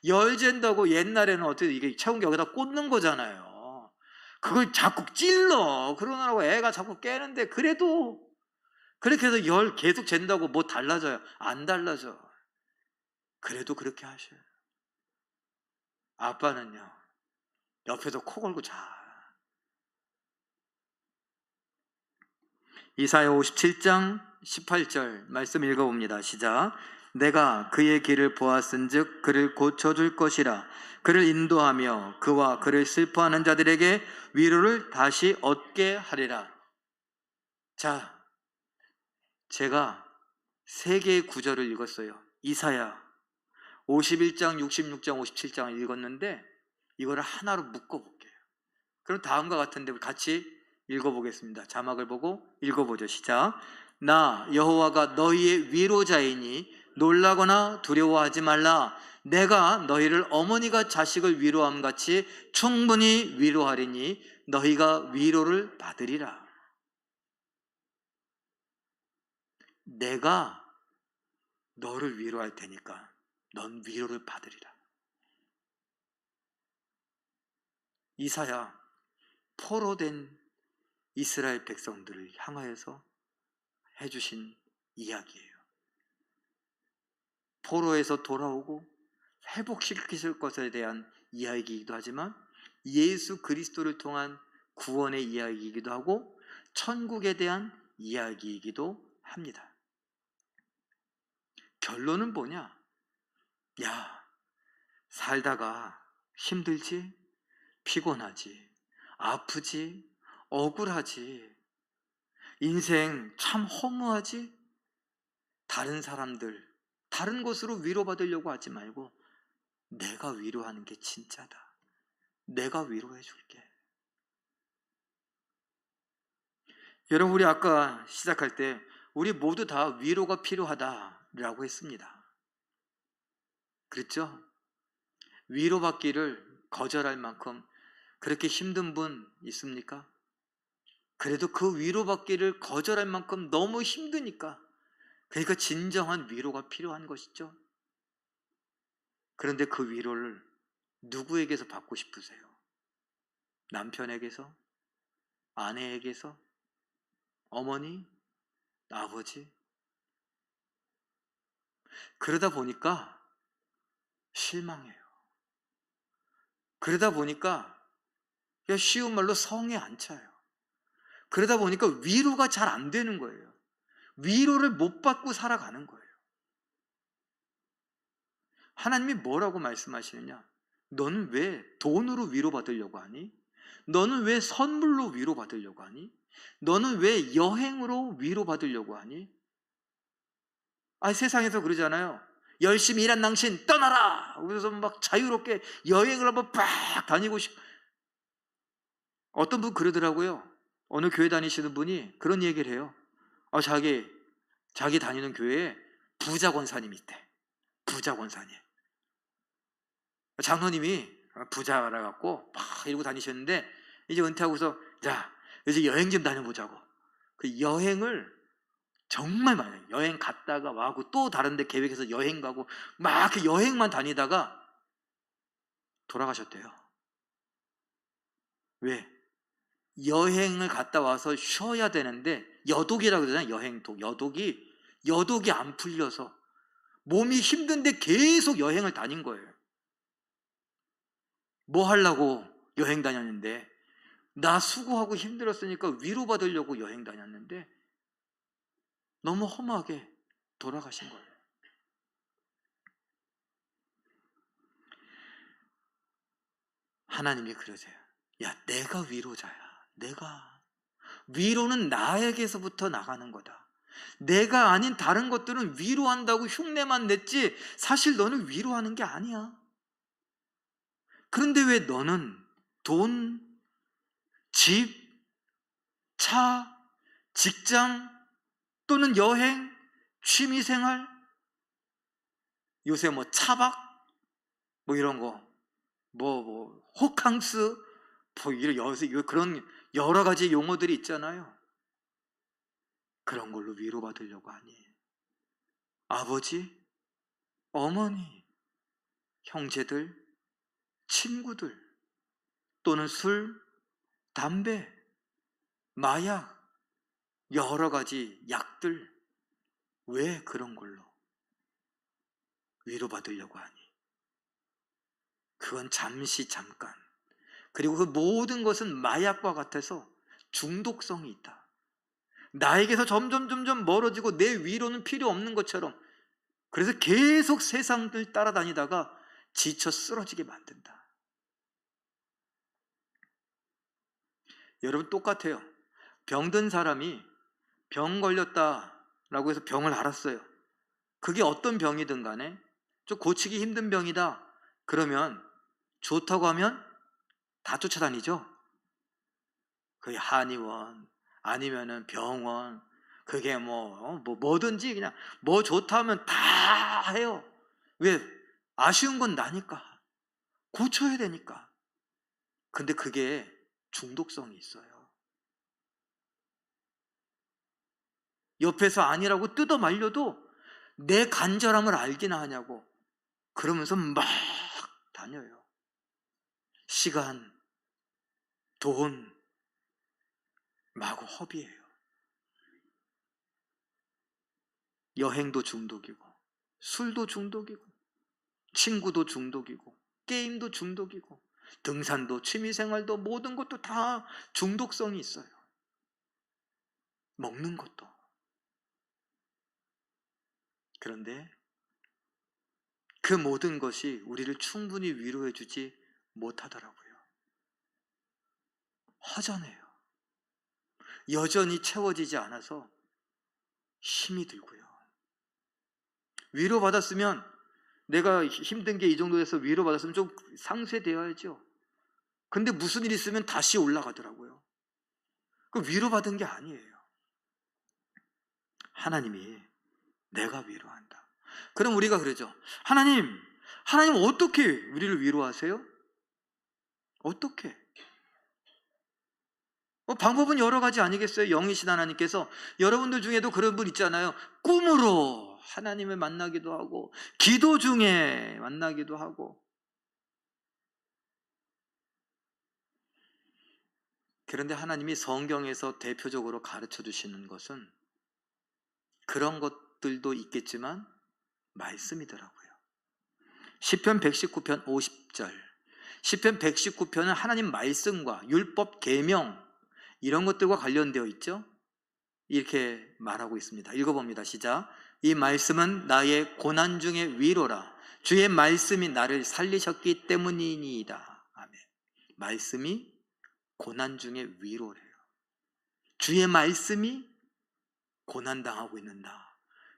열 잰다고 옛날에는 어떻게 이게 체온계 여기다 꽂는 거잖아요. 그걸 자꾸 찔러. 그러느라고 애가 자꾸 깨는데 그래도 그렇게 해서 열 계속 잰다고 뭐 달라져요? 안 달라져. 그래도 그렇게 하셔요. 아빠는요, 옆에서 코 골고 자. 이사야 57장 18절 말씀 읽어봅니다. 시작. 내가 그의 길을 보았은즉 그를 고쳐줄 것이라. 그를 인도하며 그와 그를 슬퍼하는 자들에게 위로를 다시 얻게 하리라. 자, 제가 세 개의 구절을 읽었어요. 이사야 51장, 66장, 57장을 읽었는데 이거를 하나로 묶어볼게요. 그럼 다음과 같은데 우리 같이 읽어보겠습니다. 자막을 보고 읽어보죠. 시작. 나 여호와가 너희의 위로자이니 놀라거나 두려워하지 말라. 내가 너희를 어머니가 자식을 위로함 같이 충분히 위로하리니 너희가 위로를 받으리라. 내가 너를 위로할 테니까 넌 위로를 받으리라. 이사야 포로된 이스라엘 백성들을 향하여서 해주신 이야기예요. 포로에서 돌아오고 회복시킬 것에 대한 이야기이기도 하지만 예수 그리스도를 통한 구원의 이야기이기도 하고 천국에 대한 이야기이기도 합니다. 결론은 뭐냐? 야, 살다가 힘들지? 피곤하지? 아프지? 억울하지? 인생 참 허무하지? 다른 사람들, 다른 것으로 위로받으려고 하지 말고 내가 위로하는 게 진짜다. 내가 위로해 줄게. 여러분, 우리 아까 시작할 때 우리 모두 다 위로가 필요하다라고 했습니다. 그렇죠? 위로받기를 거절할 만큼 그렇게 힘든 분 있습니까? 그래도 그 위로받기를 거절할 만큼 너무 힘드니까, 그러니까 진정한 위로가 필요한 것이죠. 그런데 그 위로를 누구에게서 받고 싶으세요? 남편에게서? 아내에게서? 어머니? 아버지? 그러다 보니까 실망해요. 그러다 보니까 쉬운 말로 성에 안 차요. 그러다 보니까 위로가 잘 안 되는 거예요. 위로를 못 받고 살아가는 거예요. 하나님이 뭐라고 말씀하시느냐? 너는 왜 돈으로 위로받으려고 하니? 너는 왜 선물로 위로받으려고 하니? 너는 왜 여행으로 위로받으려고 하니? 세상에서 그러잖아요. 열심히 일한 당신 떠나라! 그래서 막 자유롭게 여행을 한번 빡 다니고 싶. 어떤 분 그러더라고요. 어느 교회 다니시는 분이 그런 얘기를 해요. 자기 다니는 교회에 부자 권사님이 있대. 부자 권사님. 장로님이 부자라 갖고 막 이러고 다니셨는데 이제 은퇴하고서 자 이제 여행 좀 다녀보자고. 그 여행을 정말 많이 해요. 여행 갔다가 와고 또 다른 데 계획해서 여행 가고 막 그 여행만 다니다가 돌아가셨대요. 왜? 여행을 갔다 와서 쉬어야 되는데 여독이라고 그러잖아요. 여행독. 여독이 안 풀려서 몸이 힘든데 계속 여행을 다닌 거예요. 뭐 하려고 여행 다녔는데, 나 수고하고 힘들었으니까 위로받으려고 여행 다녔는데 너무 험하게 돌아가신 거예요. 하나님이 그러세요. 야, 내가 위로자야. 위로는 나에게서부터 나가는 거다. 내가 아닌 다른 것들은 위로한다고 흉내만 냈지 사실 너는 위로하는 게 아니야. 그런데 왜 너는 돈, 집, 차, 직장 또는 여행, 취미생활, 요새 뭐 차박, 뭐 이런 거, 호캉스, 그런 여러 가지 용어들이 있잖아요. 그런 걸로 위로받으려고 하니 아버지, 어머니, 형제들, 친구들 또는 술, 담배, 마약, 여러 가지 약들, 왜 그런 걸로 위로받으려고 하니? 그건 잠깐. 그리고 그 모든 것은 마약과 같아서 중독성이 있다. 나에게서 점점 멀어지고 내 위로는 필요 없는 것처럼, 그래서 계속 세상을 따라다니다가 지쳐 쓰러지게 만든다. 여러분, 똑같아요. 병든 사람이 병 걸렸다라고 해서 병을 앓았어요. 그게 어떤 병이든 간에 좀 고치기 힘든 병이다. 그러면 좋다고 하면 다 쫓아다니죠. 거의 한의원 아니면은 병원, 그게 뭐든지 그냥 뭐 좋다 하면 다 해요. 왜? 아쉬운 건 나니까. 고쳐야 되니까. 근데 그게 중독성이 있어요. 옆에서 아니라고 뜯어 말려도 내 간절함을 알기나 하냐고. 그러면서 막 다녀요. 시간, 돈, 마구 허비예요. 여행도 중독이고, 술도 중독이고, 친구도 중독이고, 게임도 중독이고, 등산도 취미생활도 모든 것도 다 중독성이 있어요. 먹는 것도. 그런데 그 모든 것이 우리를 충분히 위로해 주지 못하더라고요. 허전해요. 여전히 채워지지 않아서 힘이 들고요. 위로받았으면, 내가 힘든 게 이 정도 돼서 위로받았으면 좀 상쇄되어야죠. 근데 무슨 일 있으면 다시 올라가더라고요. 그 위로받은 게 아니에요. 하나님이 내가 위로한다. 그럼 우리가 그러죠. 하나님 어떻게 우리를 위로하세요? 어떻게? 방법은 여러 가지 아니겠어요? 영이신 하나님께서 여러분들 중에도 그런 분 있잖아요. 꿈으로 하나님을 만나기도 하고, 기도 중에 만나기도 하고. 그런데 하나님이 성경에서 대표적으로 가르쳐 주시는 것은 그런 것들도 있겠지만 말씀이더라고요. 시편 119편 50절. 시편 119편은 하나님 말씀과 율법, 계명 이런 것들과 관련되어 있죠. 이렇게 말하고 있습니다. 읽어봅니다. 시작. 이 말씀은 나의 고난 중의 위로라. 주의 말씀이 나를 살리셨기 때문이니이다. 아멘. 말씀이 고난 중의 위로래요. 주의 말씀이 고난당하고 있는 나,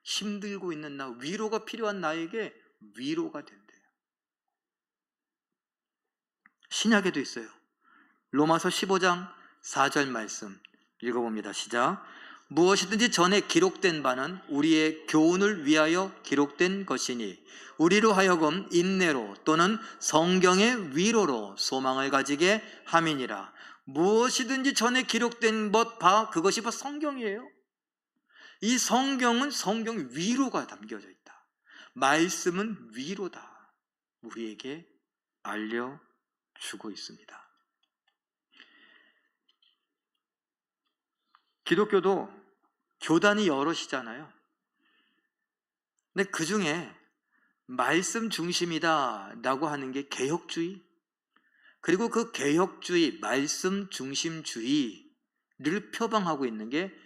힘들고 있는 나, 위로가 필요한 나에게 위로가 된대요. 신약에도 있어요. 로마서 15장 4절 말씀 읽어봅니다. 시작. 무엇이든지 전에 기록된 바는 우리의 교훈을 위하여 기록된 것이니 우리로 하여금 인내로 또는 성경의 위로로 소망을 가지게 함이니라. 무엇이든지 전에 기록된 바, 그것이 바로 성경이에요. 이 성경은 성경 위로가 담겨져 있다. 말씀은 위로다. 우리에게 알려주고 있습니다. 기독교도 교단이 여럿이잖아요. 근데 그 중에 말씀 중심이다 라고 하는 게 개혁주의, 그리고 그 개혁주의, 말씀 중심주의를 표방하고 있는 게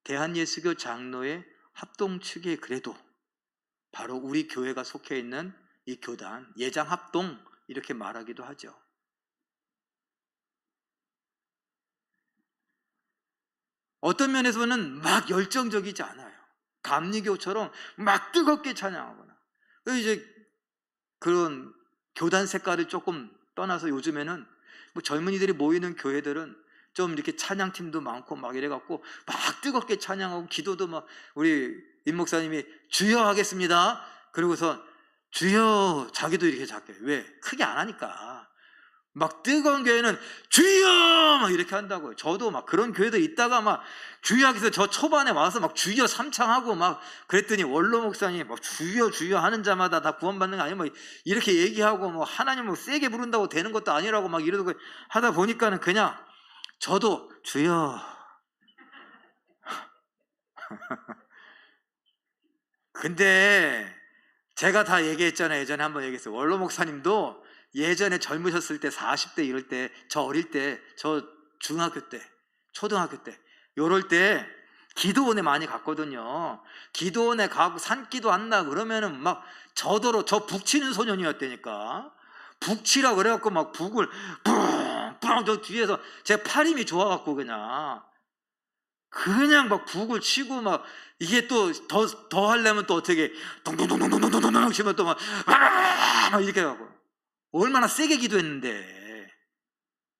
대한예수교 장로의 합동 측에 그래도 바로 우리 교회가 속해 있는 이 교단, 예장합동 이렇게 말하기도 하죠. 어떤 면에서는 막 열정적이지 않아요. 감리교처럼 막 뜨겁게 찬양하거나. 이제 그런 교단 색깔을 조금 떠나서 요즘에는 뭐 젊은이들이 모이는 교회들은 좀 이렇게 찬양팀도 많고 막 이래갖고 막 뜨겁게 찬양하고, 기도도 막 우리 임 목사님이 주여 하겠습니다. 그러고서 주여, 자기도 이렇게 작게. 왜? 크게 안 하니까. 막 뜨거운 교회는 주여 막 이렇게 한다고요. 저도 막 그런 교회도 있다가 막 주여 하기서 저 초반에 와서 막 주여 삼창하고 막 그랬더니 원로 목사님 막 주여 주여 하는 자마다 다 구원받는 거 아니야? 막 이렇게 얘기하고 뭐 하나님을 세게 부른다고 되는 것도 아니라고 막 이러고 하다 보니까는 그냥 저도 주여. 근데 제가 다 얘기했잖아요. 예전에 한번 얘기했어요. 원로 목사님도 예전에 젊으셨을 때 40대 이럴 때, 저 어릴 때, 저 중학교 때, 초등학교 때 요럴 때 기도원에 많이 갔거든요. 기도원에 가고 산기도 한다 그러면은 막 저더러 저 북치는 소년이었다니까. 북치라 그래갖고 막 북을 뿡뿡 저 뒤에서 제 팔 힘이 좋아갖고 그냥 그냥 막 북을 치고 막 이게 또 더 하려면 또 어떻게 동동동동동동동동 치면 또 막 이렇게 하고 얼마나 세게 기도했는데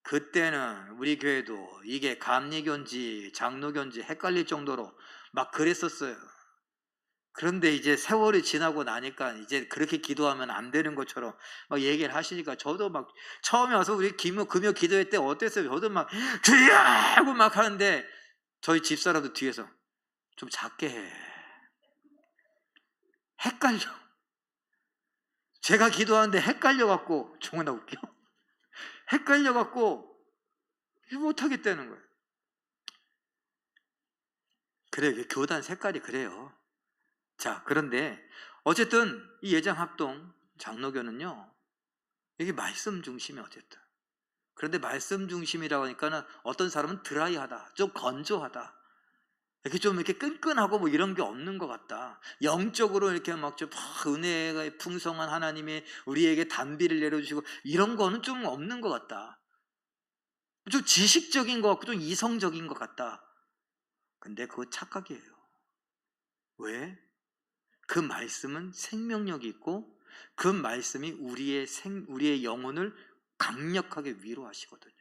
그때는 우리 교회도 이게 감리교인지 장로교인지 헷갈릴 정도로 막 그랬었어요. 그런데 이제 세월이 지나고 나니까 이제 그렇게 기도하면 안 되는 것처럼 막 얘기를 하시니까 저도 막 처음에 와서 우리 금요 기도회 때 어땠어요? 저도 막 주여 하고 막 하는데 저희 집사람도 뒤에서 좀 작게 해. 헷갈려. 제가 기도하는데 헷갈려갖고 정말 웃겨. 헷갈려갖고 못하겠다는 거예요. 그래요. 교단 색깔이 그래요. 자, 그런데 어쨌든 이 예장합동 장로교는요, 이게 말씀 중심이 어쨌든. 그런데 말씀 중심이라고 하니까는 어떤 사람은 드라이하다, 좀 건조하다, 이렇게 좀 이렇게 끈끈하고 뭐 이런 게 없는 것 같다. 영적으로 이렇게 막 좀 은혜가 풍성한 하나님이 우리에게 단비를 내려주시고 이런 거는 좀 없는 것 같다. 좀 지식적인 것 같고 좀 이성적인 것 같다. 근데 그거 착각이에요. 왜? 그 말씀은 생명력이 있고 그 말씀이 우리의 영혼을 강력하게 위로하시거든요.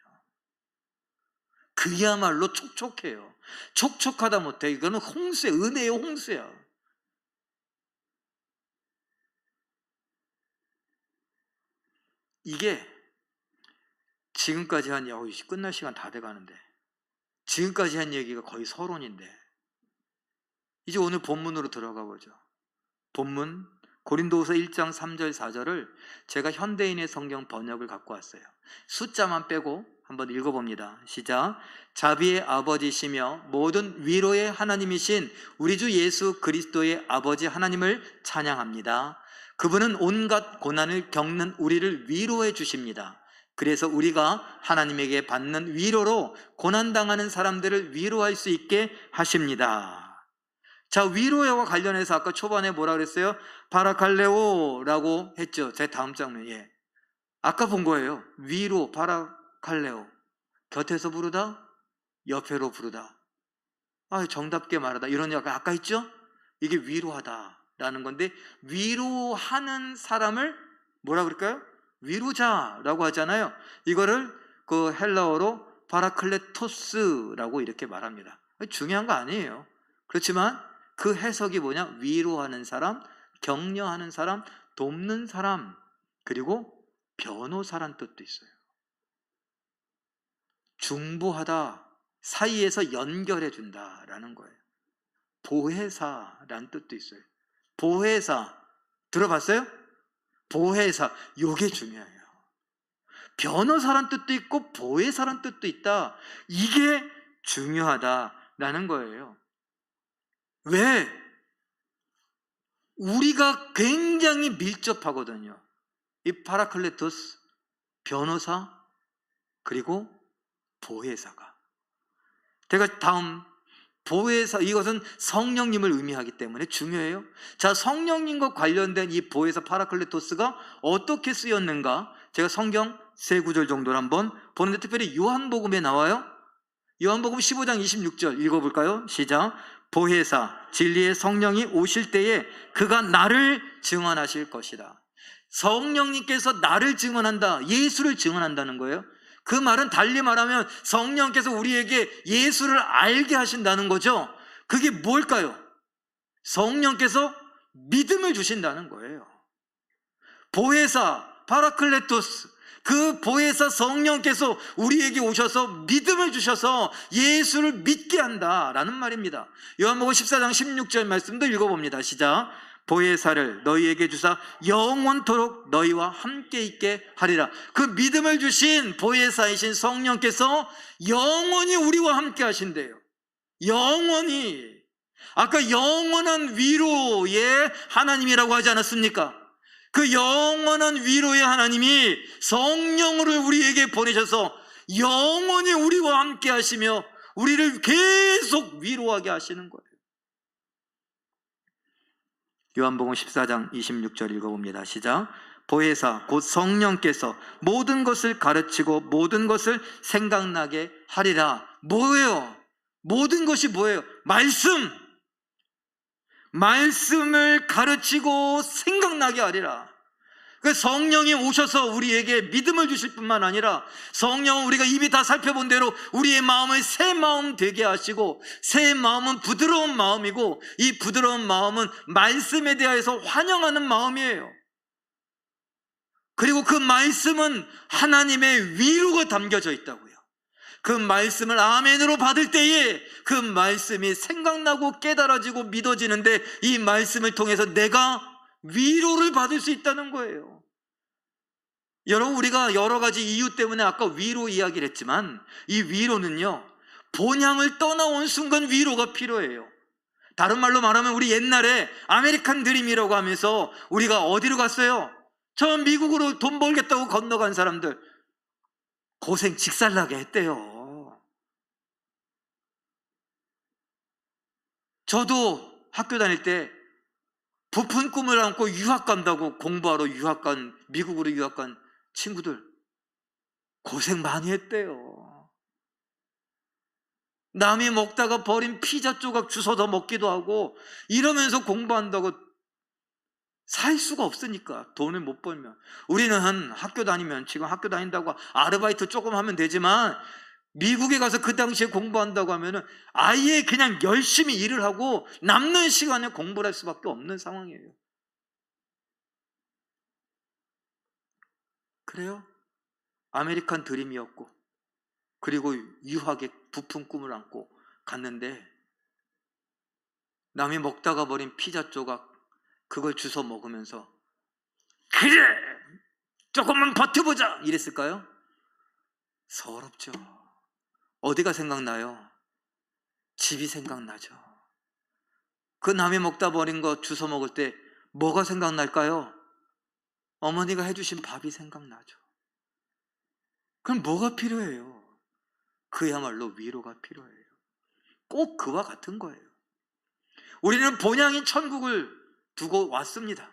그야말로 촉촉해요. 촉촉하다 못해 이거는 홍수야. 은혜의 홍수야. 이게 지금까지 끝날 시간 다 돼가는데 지금까지 한 얘기가 거의 서론인데 이제 오늘 본문으로 들어가 보죠. 본문 고린도후서 1장 3절 4절을 제가 현대인의 성경 번역을 갖고 왔어요. 숫자만 빼고 한번 읽어봅니다. 시작. 자비의 아버지시며 모든 위로의 하나님이신 우리 주 예수 그리스도의 아버지 하나님을 찬양합니다. 그분은 온갖 고난을 겪는 우리를 위로해 주십니다. 그래서 우리가 하나님에게 받는 위로로 고난당하는 사람들을 위로할 수 있게 하십니다. 자, 위로와 관련해서 아까 초반에 뭐라 그랬어요? 파라칼레오라고 했죠. 제 다음 장면에. 아까 본 거예요. 위로, 파라칼레오. 곁에서 부르다, 옆에로 부르다. 정답게 말하다. 이런 얘기 아까 했죠? 이게 위로하다라는 건데, 위로하는 사람을 뭐라 그럴까요? 위로자라고 하잖아요. 이거를 그 헬라어로 파라클레토스라고 이렇게 말합니다. 중요한 거 아니에요. 그렇지만 그 해석이 뭐냐? 위로하는 사람, 격려하는 사람, 돕는 사람, 그리고 변호사란 뜻도 있어요. 중보하다, 사이에서 연결해 준다라는 거예요. 보혜사란 뜻도 있어요. 보혜사 들어봤어요? 보혜사, 요게 중요해요. 변호사란 뜻도 있고 보혜사란 뜻도 있다. 이게 중요하다라는 거예요. 왜? 우리가 굉장히 밀접하거든요. 이 파라클레토스, 변호사, 그리고 보혜사가. 제가 다음 보혜사, 이것은 성령님을 의미하기 때문에 중요해요. 자, 성령님과 관련된 이 보혜사 파라클레토스가 어떻게 쓰였는가? 제가 성경 세 구절 정도를 한번 보는데 특별히 요한복음에 나와요. 요한복음 15장 26절 읽어볼까요? 시작. 보혜사, 진리의 성령이 오실 때에 그가 나를 증언하실 것이다. 성령님께서 나를 증언한다, 예수를 증언한다는 거예요. 그 말은 달리 말하면 성령께서 우리에게 예수를 알게 하신다는 거죠. 그게 뭘까요? 성령께서 믿음을 주신다는 거예요. 보혜사, 파라클레토스, 그 보혜사 성령께서 우리에게 오셔서 믿음을 주셔서 예수를 믿게 한다라는 말입니다. 요한복음 14장 16절 말씀도 읽어봅니다. 시작. 보혜사를 너희에게 주사 영원토록 너희와 함께 있게 하리라. 그 믿음을 주신 보혜사이신 성령께서 영원히 우리와 함께 하신대요. 영원히. 아까 영원한 위로의 하나님이라고 하지 않았습니까? 그 영원한 위로의 하나님이 성령을 우리에게 보내셔서 영원히 우리와 함께 하시며 우리를 계속 위로하게 하시는 거예요. 요한복음 14장 26절 읽어봅니다. 시작. 보혜사 곧 성령께서 모든 것을 가르치고 모든 것을 생각나게 하리라. 뭐예요? 모든 것이 뭐예요? 말씀을 가르치고 생각나게 하리라. 그 성령이 오셔서 우리에게 믿음을 주실 뿐만 아니라 성령은 우리가 이미 다 살펴본 대로 우리의 마음을 새 마음 되게 하시고, 새 마음은 부드러운 마음이고, 이 부드러운 마음은 말씀에 대해서 환영하는 마음이에요. 그리고 그 말씀은 하나님의 위로가 담겨져 있다고요. 그 말씀을 아멘으로 받을 때에 그 말씀이 생각나고 깨달아지고 믿어지는데, 이 말씀을 통해서 내가 위로를 받을 수 있다는 거예요. 여러분, 우리가 여러 가지 이유 때문에 아까 위로 이야기를 했지만, 이 위로는요, 본향을 떠나온 순간 위로가 필요해요. 다른 말로 말하면 우리 옛날에 아메리칸 드림이라고 하면서 우리가 어디로 갔어요? 저 미국으로 돈 벌겠다고 건너간 사람들 고생 직살나게 했대요. 저도 학교 다닐 때 부푼 꿈을 안고 유학 간다고 공부하러 미국으로 유학 간 친구들 고생 많이 했대요. 남이 먹다가 버린 피자 조각 주워서 먹기도 하고, 이러면서 공부한다고 살 수가 없으니까, 돈을 못 벌면. 우리는 학교 다니면, 지금 학교 다닌다고 아르바이트 조금 하면 되지만, 미국에 가서 그 당시에 공부한다고 하면은 아예 그냥 열심히 일을 하고 남는 시간에 공부를 할 수밖에 없는 상황이에요. 그래요? 아메리칸 드림이었고, 그리고 유학에 부푼 꿈을 안고 갔는데, 남이 먹다가 버린 피자 조각 그걸 주워 먹으면서 그래 조금만 버텨보자 이랬을까요? 서럽죠. 어디가 생각나요? 집이 생각나죠. 그 남이 먹다 버린 거 주워 먹을 때 뭐가 생각날까요? 어머니가 해주신 밥이 생각나죠. 그럼 뭐가 필요해요? 그야말로 위로가 필요해요. 꼭 그와 같은 거예요. 우리는 본향인 천국을 두고 왔습니다.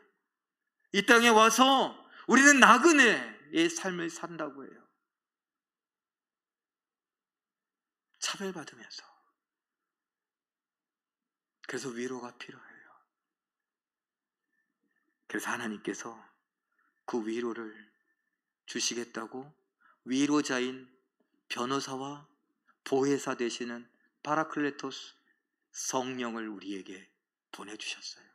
이 땅에 와서 우리는 나그네의 삶을 산다고 해요. 차별받으면서. 그래서 위로가 필요해요. 그래서 하나님께서 그 위로를 주시겠다고 위로자인 변호사와 보혜사 되시는 파라클레토스 성령을 우리에게 보내주셨어요.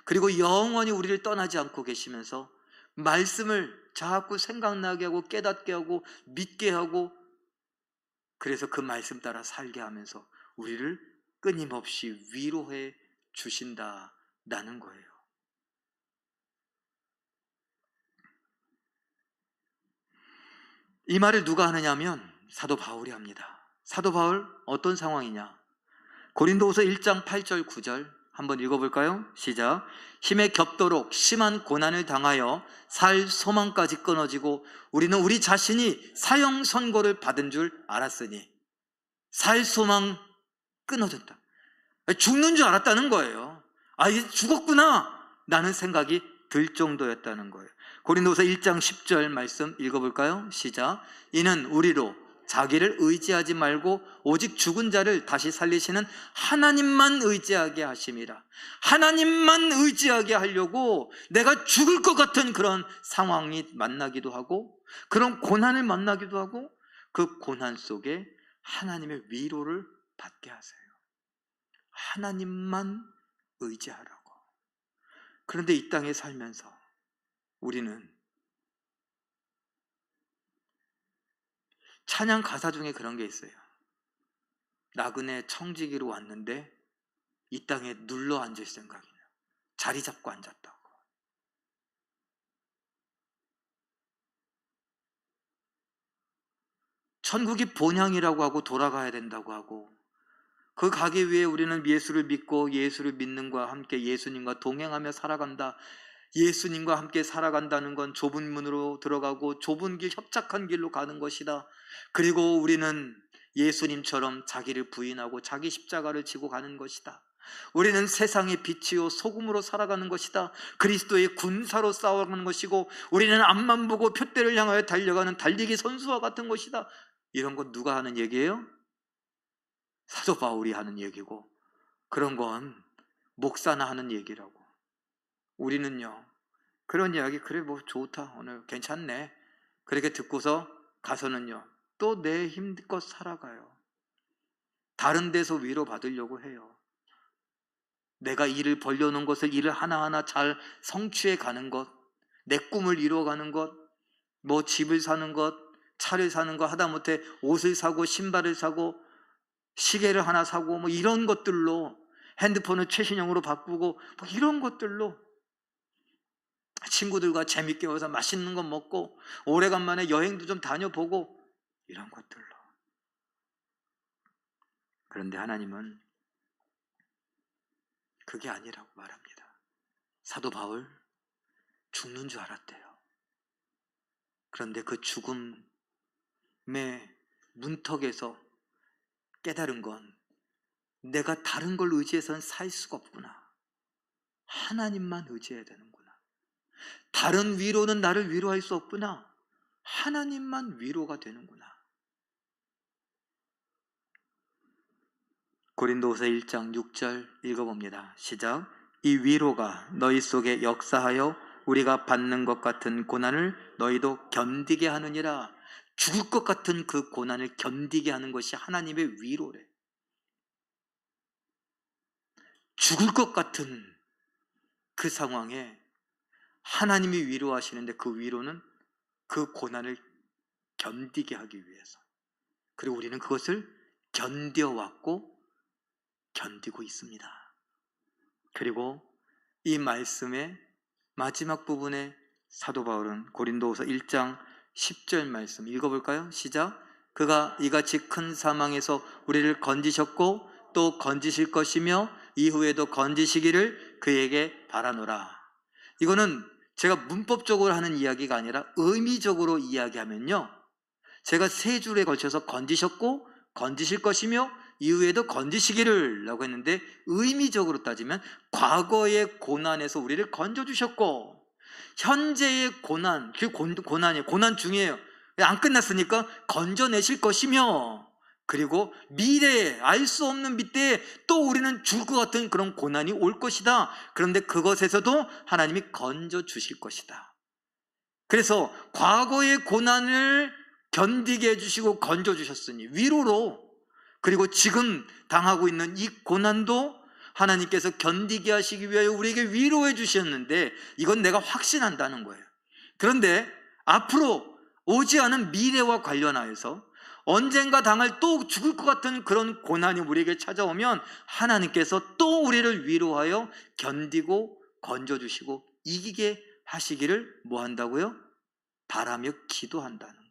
그리고 영원히 우리를 떠나지 않고 계시면서 말씀을 자꾸 생각나게 하고 깨닫게 하고 믿게 하고, 그래서 그 말씀 따라 살게 하면서 우리를 끊임없이 위로해 주신다는 거예요. 이 말을 누가 하느냐면 사도 바울이 합니다. 사도 바울 어떤 상황이냐? 고린도후서 1장 8절 9절 한번 읽어볼까요? 시작. 힘에 겹도록 심한 고난을 당하여 살 소망까지 끊어지고 우리는 우리 자신이 사형 선고를 받은 줄 알았으니. 살 소망 끊어졌다. 죽는 줄 알았다는 거예요. 아, 이제 죽었구나 라는 생각이 들 정도였다는 거예요. 고린도후서 1장 10절 말씀 읽어볼까요? 시작. 이는 우리로 자기를 의지하지 말고 오직 죽은 자를 다시 살리시는 하나님만 의지하게 하심이라. 하나님만 의지하게 하려고 내가 죽을 것 같은 그런 상황이 만나기도 하고, 그런 고난을 만나기도 하고, 그 고난 속에 하나님의 위로를 받게 하세요. 하나님만 의지하라고. 그런데 이 땅에 살면서 우리는 찬양 가사 중에 그런 게 있어요. 나그네 청지기로 왔는데 이 땅에 눌러 앉을 생각이냐. 자리 잡고 앉았다고. 천국이 본향이라고 하고 돌아가야 된다고 하고, 그 가기 위해 우리는 예수를 믿고 예수를 믿는과 함께 예수님과 동행하며 살아간다. 예수님과 함께 살아간다는 건 좁은 문으로 들어가고 좁은 길, 협착한 길로 가는 것이다. 그리고 우리는 예수님처럼 자기를 부인하고 자기 십자가를 지고 가는 것이다. 우리는 세상의 빛이요 소금으로 살아가는 것이다. 그리스도의 군사로 싸워가는 것이고, 우리는 앞만 보고 표대를 향하여 달려가는 달리기 선수와 같은 것이다. 이런 건 누가 하는 얘기예요? 사도 바울이 하는 얘기고, 그런 건 목사나 하는 얘기라고. 우리는요, 그런 이야기, 그래 뭐 좋다, 오늘 괜찮네, 그렇게 듣고서 가서는요 또 내 힘껏 살아가요. 다른 데서 위로받으려고 해요. 내가 일을 벌려놓은 것을 일을 하나하나 잘 성취해 가는 것, 내 꿈을 이루어가는 것, 뭐 집을 사는 것, 차를 사는 것, 하다못해 옷을 사고 신발을 사고 시계를 하나 사고 뭐 이런 것들로, 핸드폰을 최신형으로 바꾸고 뭐 이런 것들로 친구들과 재밌게 와서 맛있는 거 먹고 오래간만에 여행도 좀 다녀보고 이런 것들로. 그런데 하나님은 그게 아니라고 말합니다. 사도 바울 죽는 줄 알았대요. 그런데 그 죽음의 문턱에서 깨달은 건, 내가 다른 걸 의지해서는 살 수가 없구나, 하나님만 의지해야 되는구나, 다른 위로는 나를 위로할 수 없구나, 하나님만 위로가 되는구나. 고린도후서 1장 6절 읽어봅니다. 시작. 이 위로가 너희 속에 역사하여 우리가 받는 것 같은 고난을 너희도 견디게 하느니라. 죽을 것 같은 그 고난을 견디게 하는 것이 하나님의 위로래. 죽을 것 같은 그 상황에 하나님이 위로하시는데, 그 위로는 그 고난을 견디게 하기 위해서. 그리고 우리는 그것을 견뎌왔고 견디고 있습니다. 그리고 이 말씀의 마지막 부분에 사도 바울은 고린도후서 1장 10절 말씀 읽어볼까요? 시작. 그가 이같이 큰 사망에서 우리를 건지셨고 또 건지실 것이며 이후에도 건지시기를 그에게 바라노라. 이거는 제가 문법적으로 하는 이야기가 아니라 의미적으로 이야기하면요, 제가 세 줄에 걸쳐서 건지셨고 건지실 것이며 이후에도 건지시기를 라고 했는데, 의미적으로 따지면 과거의 고난에서 우리를 건져주셨고 현재의 고난, 그 고난이에요. 고난 중이에요. 안 끝났으니까 건져내실 것이며, 그리고 미래에, 알 수 없는 미래에 또 우리는 죽을 것 같은 그런 고난이 올 것이다. 그런데 그것에서도 하나님이 건져주실 것이다. 그래서 과거의 고난을 견디게 해주시고 건져주셨으니 위로로, 그리고 지금 당하고 있는 이 고난도 하나님께서 견디게 하시기 위하여 우리에게 위로해 주셨는데, 이건 내가 확신한다는 거예요. 그런데 앞으로 오지 않은 미래와 관련하여서 언젠가 당할 또 죽을 것 같은 그런 고난이 우리에게 찾아오면 하나님께서 또 우리를 위로하여 견디고 건져주시고 이기게 하시기를 뭐 한다고요? 바라며 기도한다는 거예요.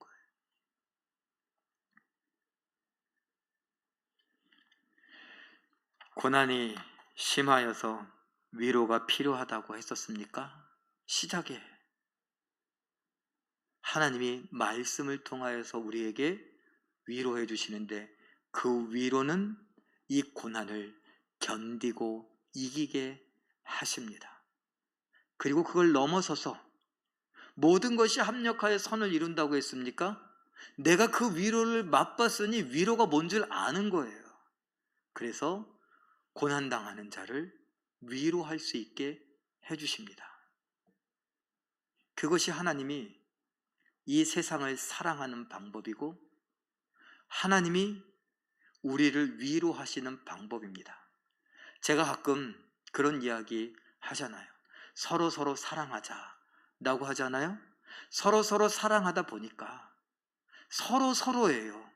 고난이 심하여서 위로가 필요하다고 했었습니까? 시작에 하나님이 말씀을 통하여서 우리에게 위로해 주시는데, 그 위로는 이 고난을 견디고 이기게 하십니다. 그리고 그걸 넘어서서 모든 것이 합력하여 선을 이룬다고 했습니까? 내가 그 위로를 맛봤으니 위로가 뭔 줄 아는 거예요. 그래서 고난당하는 자를 위로할 수 있게 해주십니다. 그것이 하나님이 이 세상을 사랑하는 방법이고 하나님이 우리를 위로하시는 방법입니다. 제가 가끔 그런 이야기 하잖아요. 서로 사랑하자라고 하잖아요. 서로 사랑하다 보니까 서로예요.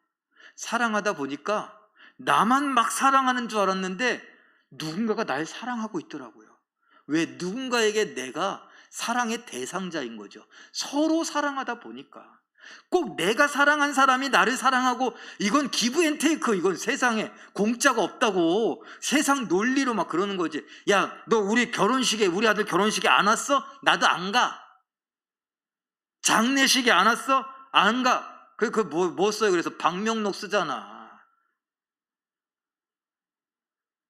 사랑하다 보니까 나만 막 사랑하는 줄 알았는데 누군가가 날 사랑하고 있더라고요. 왜? 누군가에게 내가 사랑의 대상자인 거죠. 서로 사랑하다 보니까. 꼭 내가 사랑한 사람이 나를 사랑하고, 이건 기브 앤 테이크, 이건 세상에 공짜가 없다고 세상 논리로 막 그러는 거지. 야, 너 우리 결혼식에, 우리 아들 결혼식에 안 왔어? 나도 안 가. 장례식에 안 왔어? 안 가. 뭐 써요? 그래서 방명록 쓰잖아.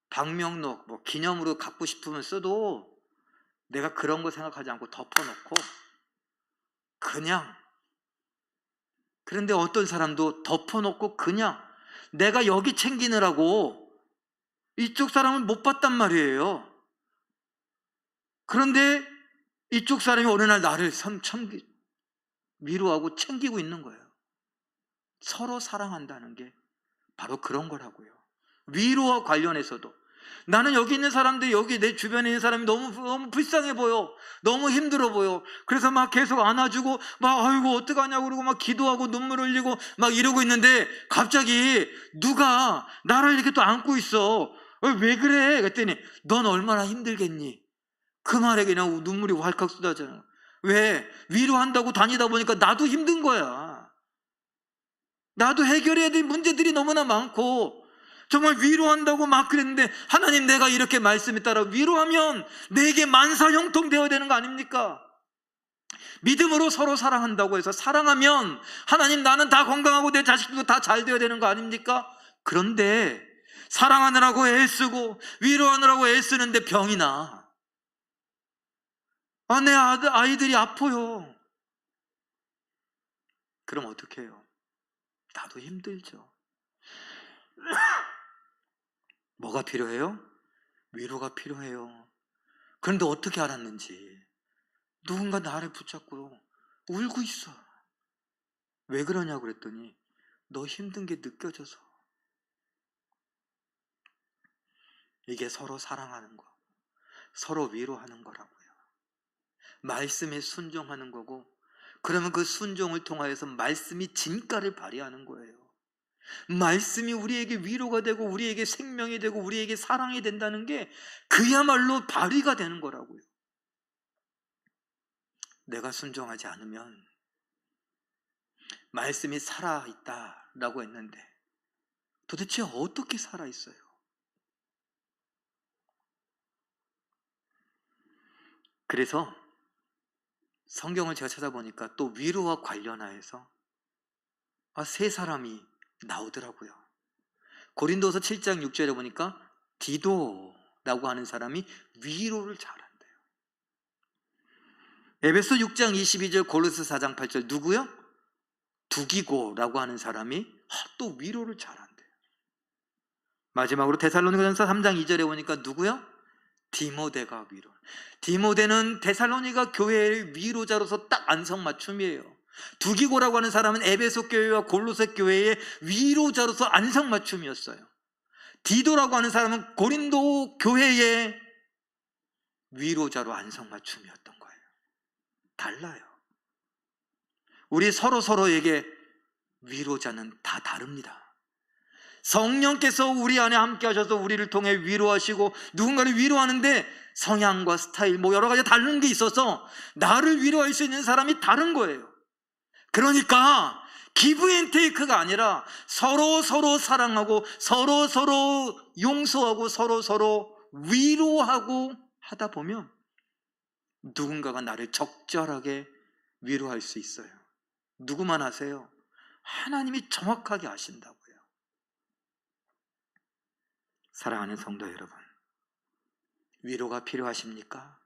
방명록 뭐 기념으로 갖고 싶으면 써도 내가 그런 거 생각하지 않고 덮어놓고 그냥. 그런데 어떤 사람도 덮어놓고 그냥 내가 여기 챙기느라고 이쪽 사람을 못 봤단 말이에요. 그런데 이쪽 사람이 어느 날 나를 위로하고 챙기고 있는 거예요. 서로 사랑한다는 게 바로 그런 거라고요. 위로와 관련해서도 나는 여기 있는 사람들이, 여기 내 주변에 있는 사람이 너무 불쌍해 보여, 너무 힘들어 보여. 그래서 막 계속 안아주고 막 아이고 어떡하냐고 그러고 막 기도하고 눈물 흘리고 막 이러고 있는데 갑자기 누가 나를 이렇게 또 안고 있어. 왜 그래? 그랬더니 넌 얼마나 힘들겠니? 그 말에 그냥 눈물이 왈칵 쏟아져요. 왜? 위로한다고 다니다 보니까 나도 힘든 거야. 나도 해결해야 될 문제들이 너무나 많고 정말 위로한다고 막 그랬는데, 하나님 내가 이렇게 말씀에 따라 위로하면 내게 만사형통 되어야 되는 거 아닙니까? 믿음으로 서로 사랑한다고 해서 사랑하면 하나님 나는 다 건강하고 내 자식도 다 잘 되어야 되는 거 아닙니까? 그런데 사랑하느라고 애쓰고 위로하느라고 애쓰는데 병이 나. 내 아이들이 아파요. 그럼 어떻게 해요? 나도 힘들죠. 뭐가 필요해요? 위로가 필요해요. 그런데 어떻게 알았는지 누군가 나를 붙잡고 울고 있어. 왜 그러냐고 그랬더니 너 힘든 게 느껴져서. 이게 서로 사랑하는 거, 서로 위로하는 거라고요. 말씀에 순종하는 거고, 그러면 그 순종을 통하여서 말씀이 진가를 발휘하는 거예요. 말씀이 우리에게 위로가 되고 우리에게 생명이 되고 우리에게 사랑이 된다는 게 그야말로 발휘가 되는 거라고요. 내가 순종하지 않으면, 말씀이 살아있다라고 했는데 도대체 어떻게 살아있어요? 그래서 성경을 제가 찾아보니까 또 위로와 관련하여서 세 사람이 나오더라고요. 고린도서 7장 6절에 보니까 디도라고 하는 사람이 위로를 잘한대요. 에베소 6장 22절, 골로새 4장 8절 누구요? 두기고라고 하는 사람이 또 위로를 잘한대요. 마지막으로 데살로니가전서 3장 2절에 보니까 누구요? 디모데가 위로. 디모데는 데살로니가 교회의 위로자로서 딱 안성맞춤이에요. 두기고라고 하는 사람은 에베소 교회와 골로새 교회의 위로자로서 안성맞춤이었어요. 디도라고 하는 사람은 고린도 교회의 위로자로 안성맞춤이었던 거예요. 달라요. 우리 서로에게 위로자는 다 다릅니다. 성령께서 우리 안에 함께 하셔서 우리를 통해 위로하시고 누군가를 위로하는데 성향과 스타일 여러 가지 다른 게 있어서 나를 위로할 수 있는 사람이 다른 거예요. 그러니까 기브 앤 테이크가 아니라 서로 사랑하고 서로 용서하고 서로 위로하고 하다 보면 누군가가 나를 적절하게 위로할 수 있어요. 누구만 아세요? 하나님이 정확하게 아신다고요. 사랑하는 성도 여러분, 위로가 필요하십니까?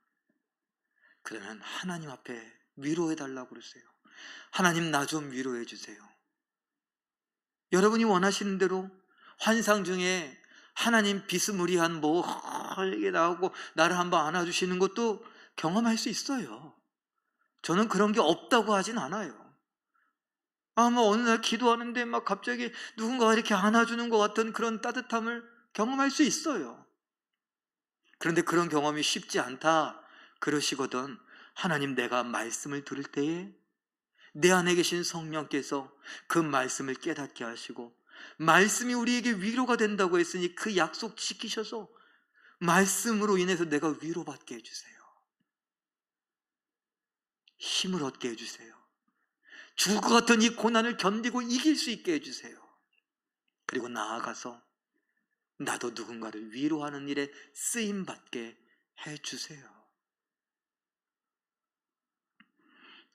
그러면 하나님 앞에 위로해달라고 그러세요. 하나님 나 좀 위로해 주세요. 여러분이 원하시는 대로 환상 중에 하나님 비스무리한 이게 나오고 나를 한번 안아주시는 것도 경험할 수 있어요. 저는 그런 게 없다고 하진 않아요. 어느 날 기도하는데 갑자기 누군가가 이렇게 안아주는 것 같은 그런 따뜻함을 경험할 수 있어요. 그런데 그런 경험이 쉽지 않다 그러시거든 하나님, 내가 말씀을 들을 때에 내 안에 계신 성령께서 그 말씀을 깨닫게 하시고 말씀이 우리에게 위로가 된다고 했으니 그 약속 지키셔서 말씀으로 인해서 내가 위로받게 해주세요. 힘을 얻게 해주세요. 죽을 것 같은 이 고난을 견디고 이길 수 있게 해주세요. 그리고 나아가서 나도 누군가를 위로하는 일에 쓰임받게 해주세요.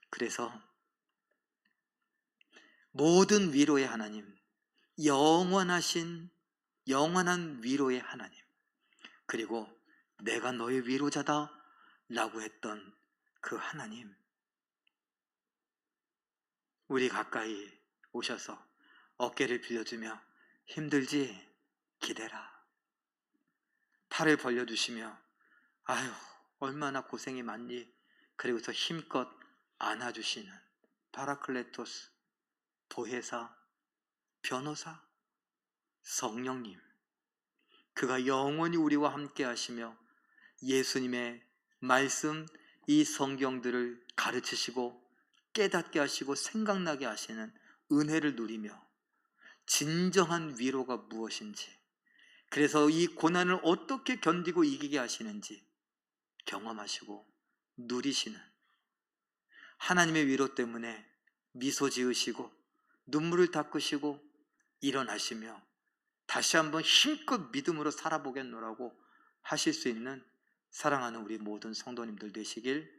그래서 모든 위로의 하나님, 영원한 위로의 하나님, 그리고 내가 너의 위로자다 라고 했던 그 하나님, 우리 가까이 오셔서 어깨를 빌려주며 힘들지? 기대라. 팔을 벌려주시며 아유 얼마나 고생이 많니? 그리고서 힘껏 안아주시는 파라클레토스, 보혜사, 변호사, 성령님, 그가 영원히 우리와 함께 하시며 예수님의 말씀, 이 성경들을 가르치시고 깨닫게 하시고 생각나게 하시는 은혜를 누리며 진정한 위로가 무엇인지, 그래서 이 고난을 어떻게 견디고 이기게 하시는지 경험하시고 누리시는 하나님의 위로 때문에 미소 지으시고 눈물을 닦으시고 일어나시며 다시 한번 힘껏 믿음으로 살아보겠노라고 하실 수 있는 사랑하는 우리 모든 성도님들 되시길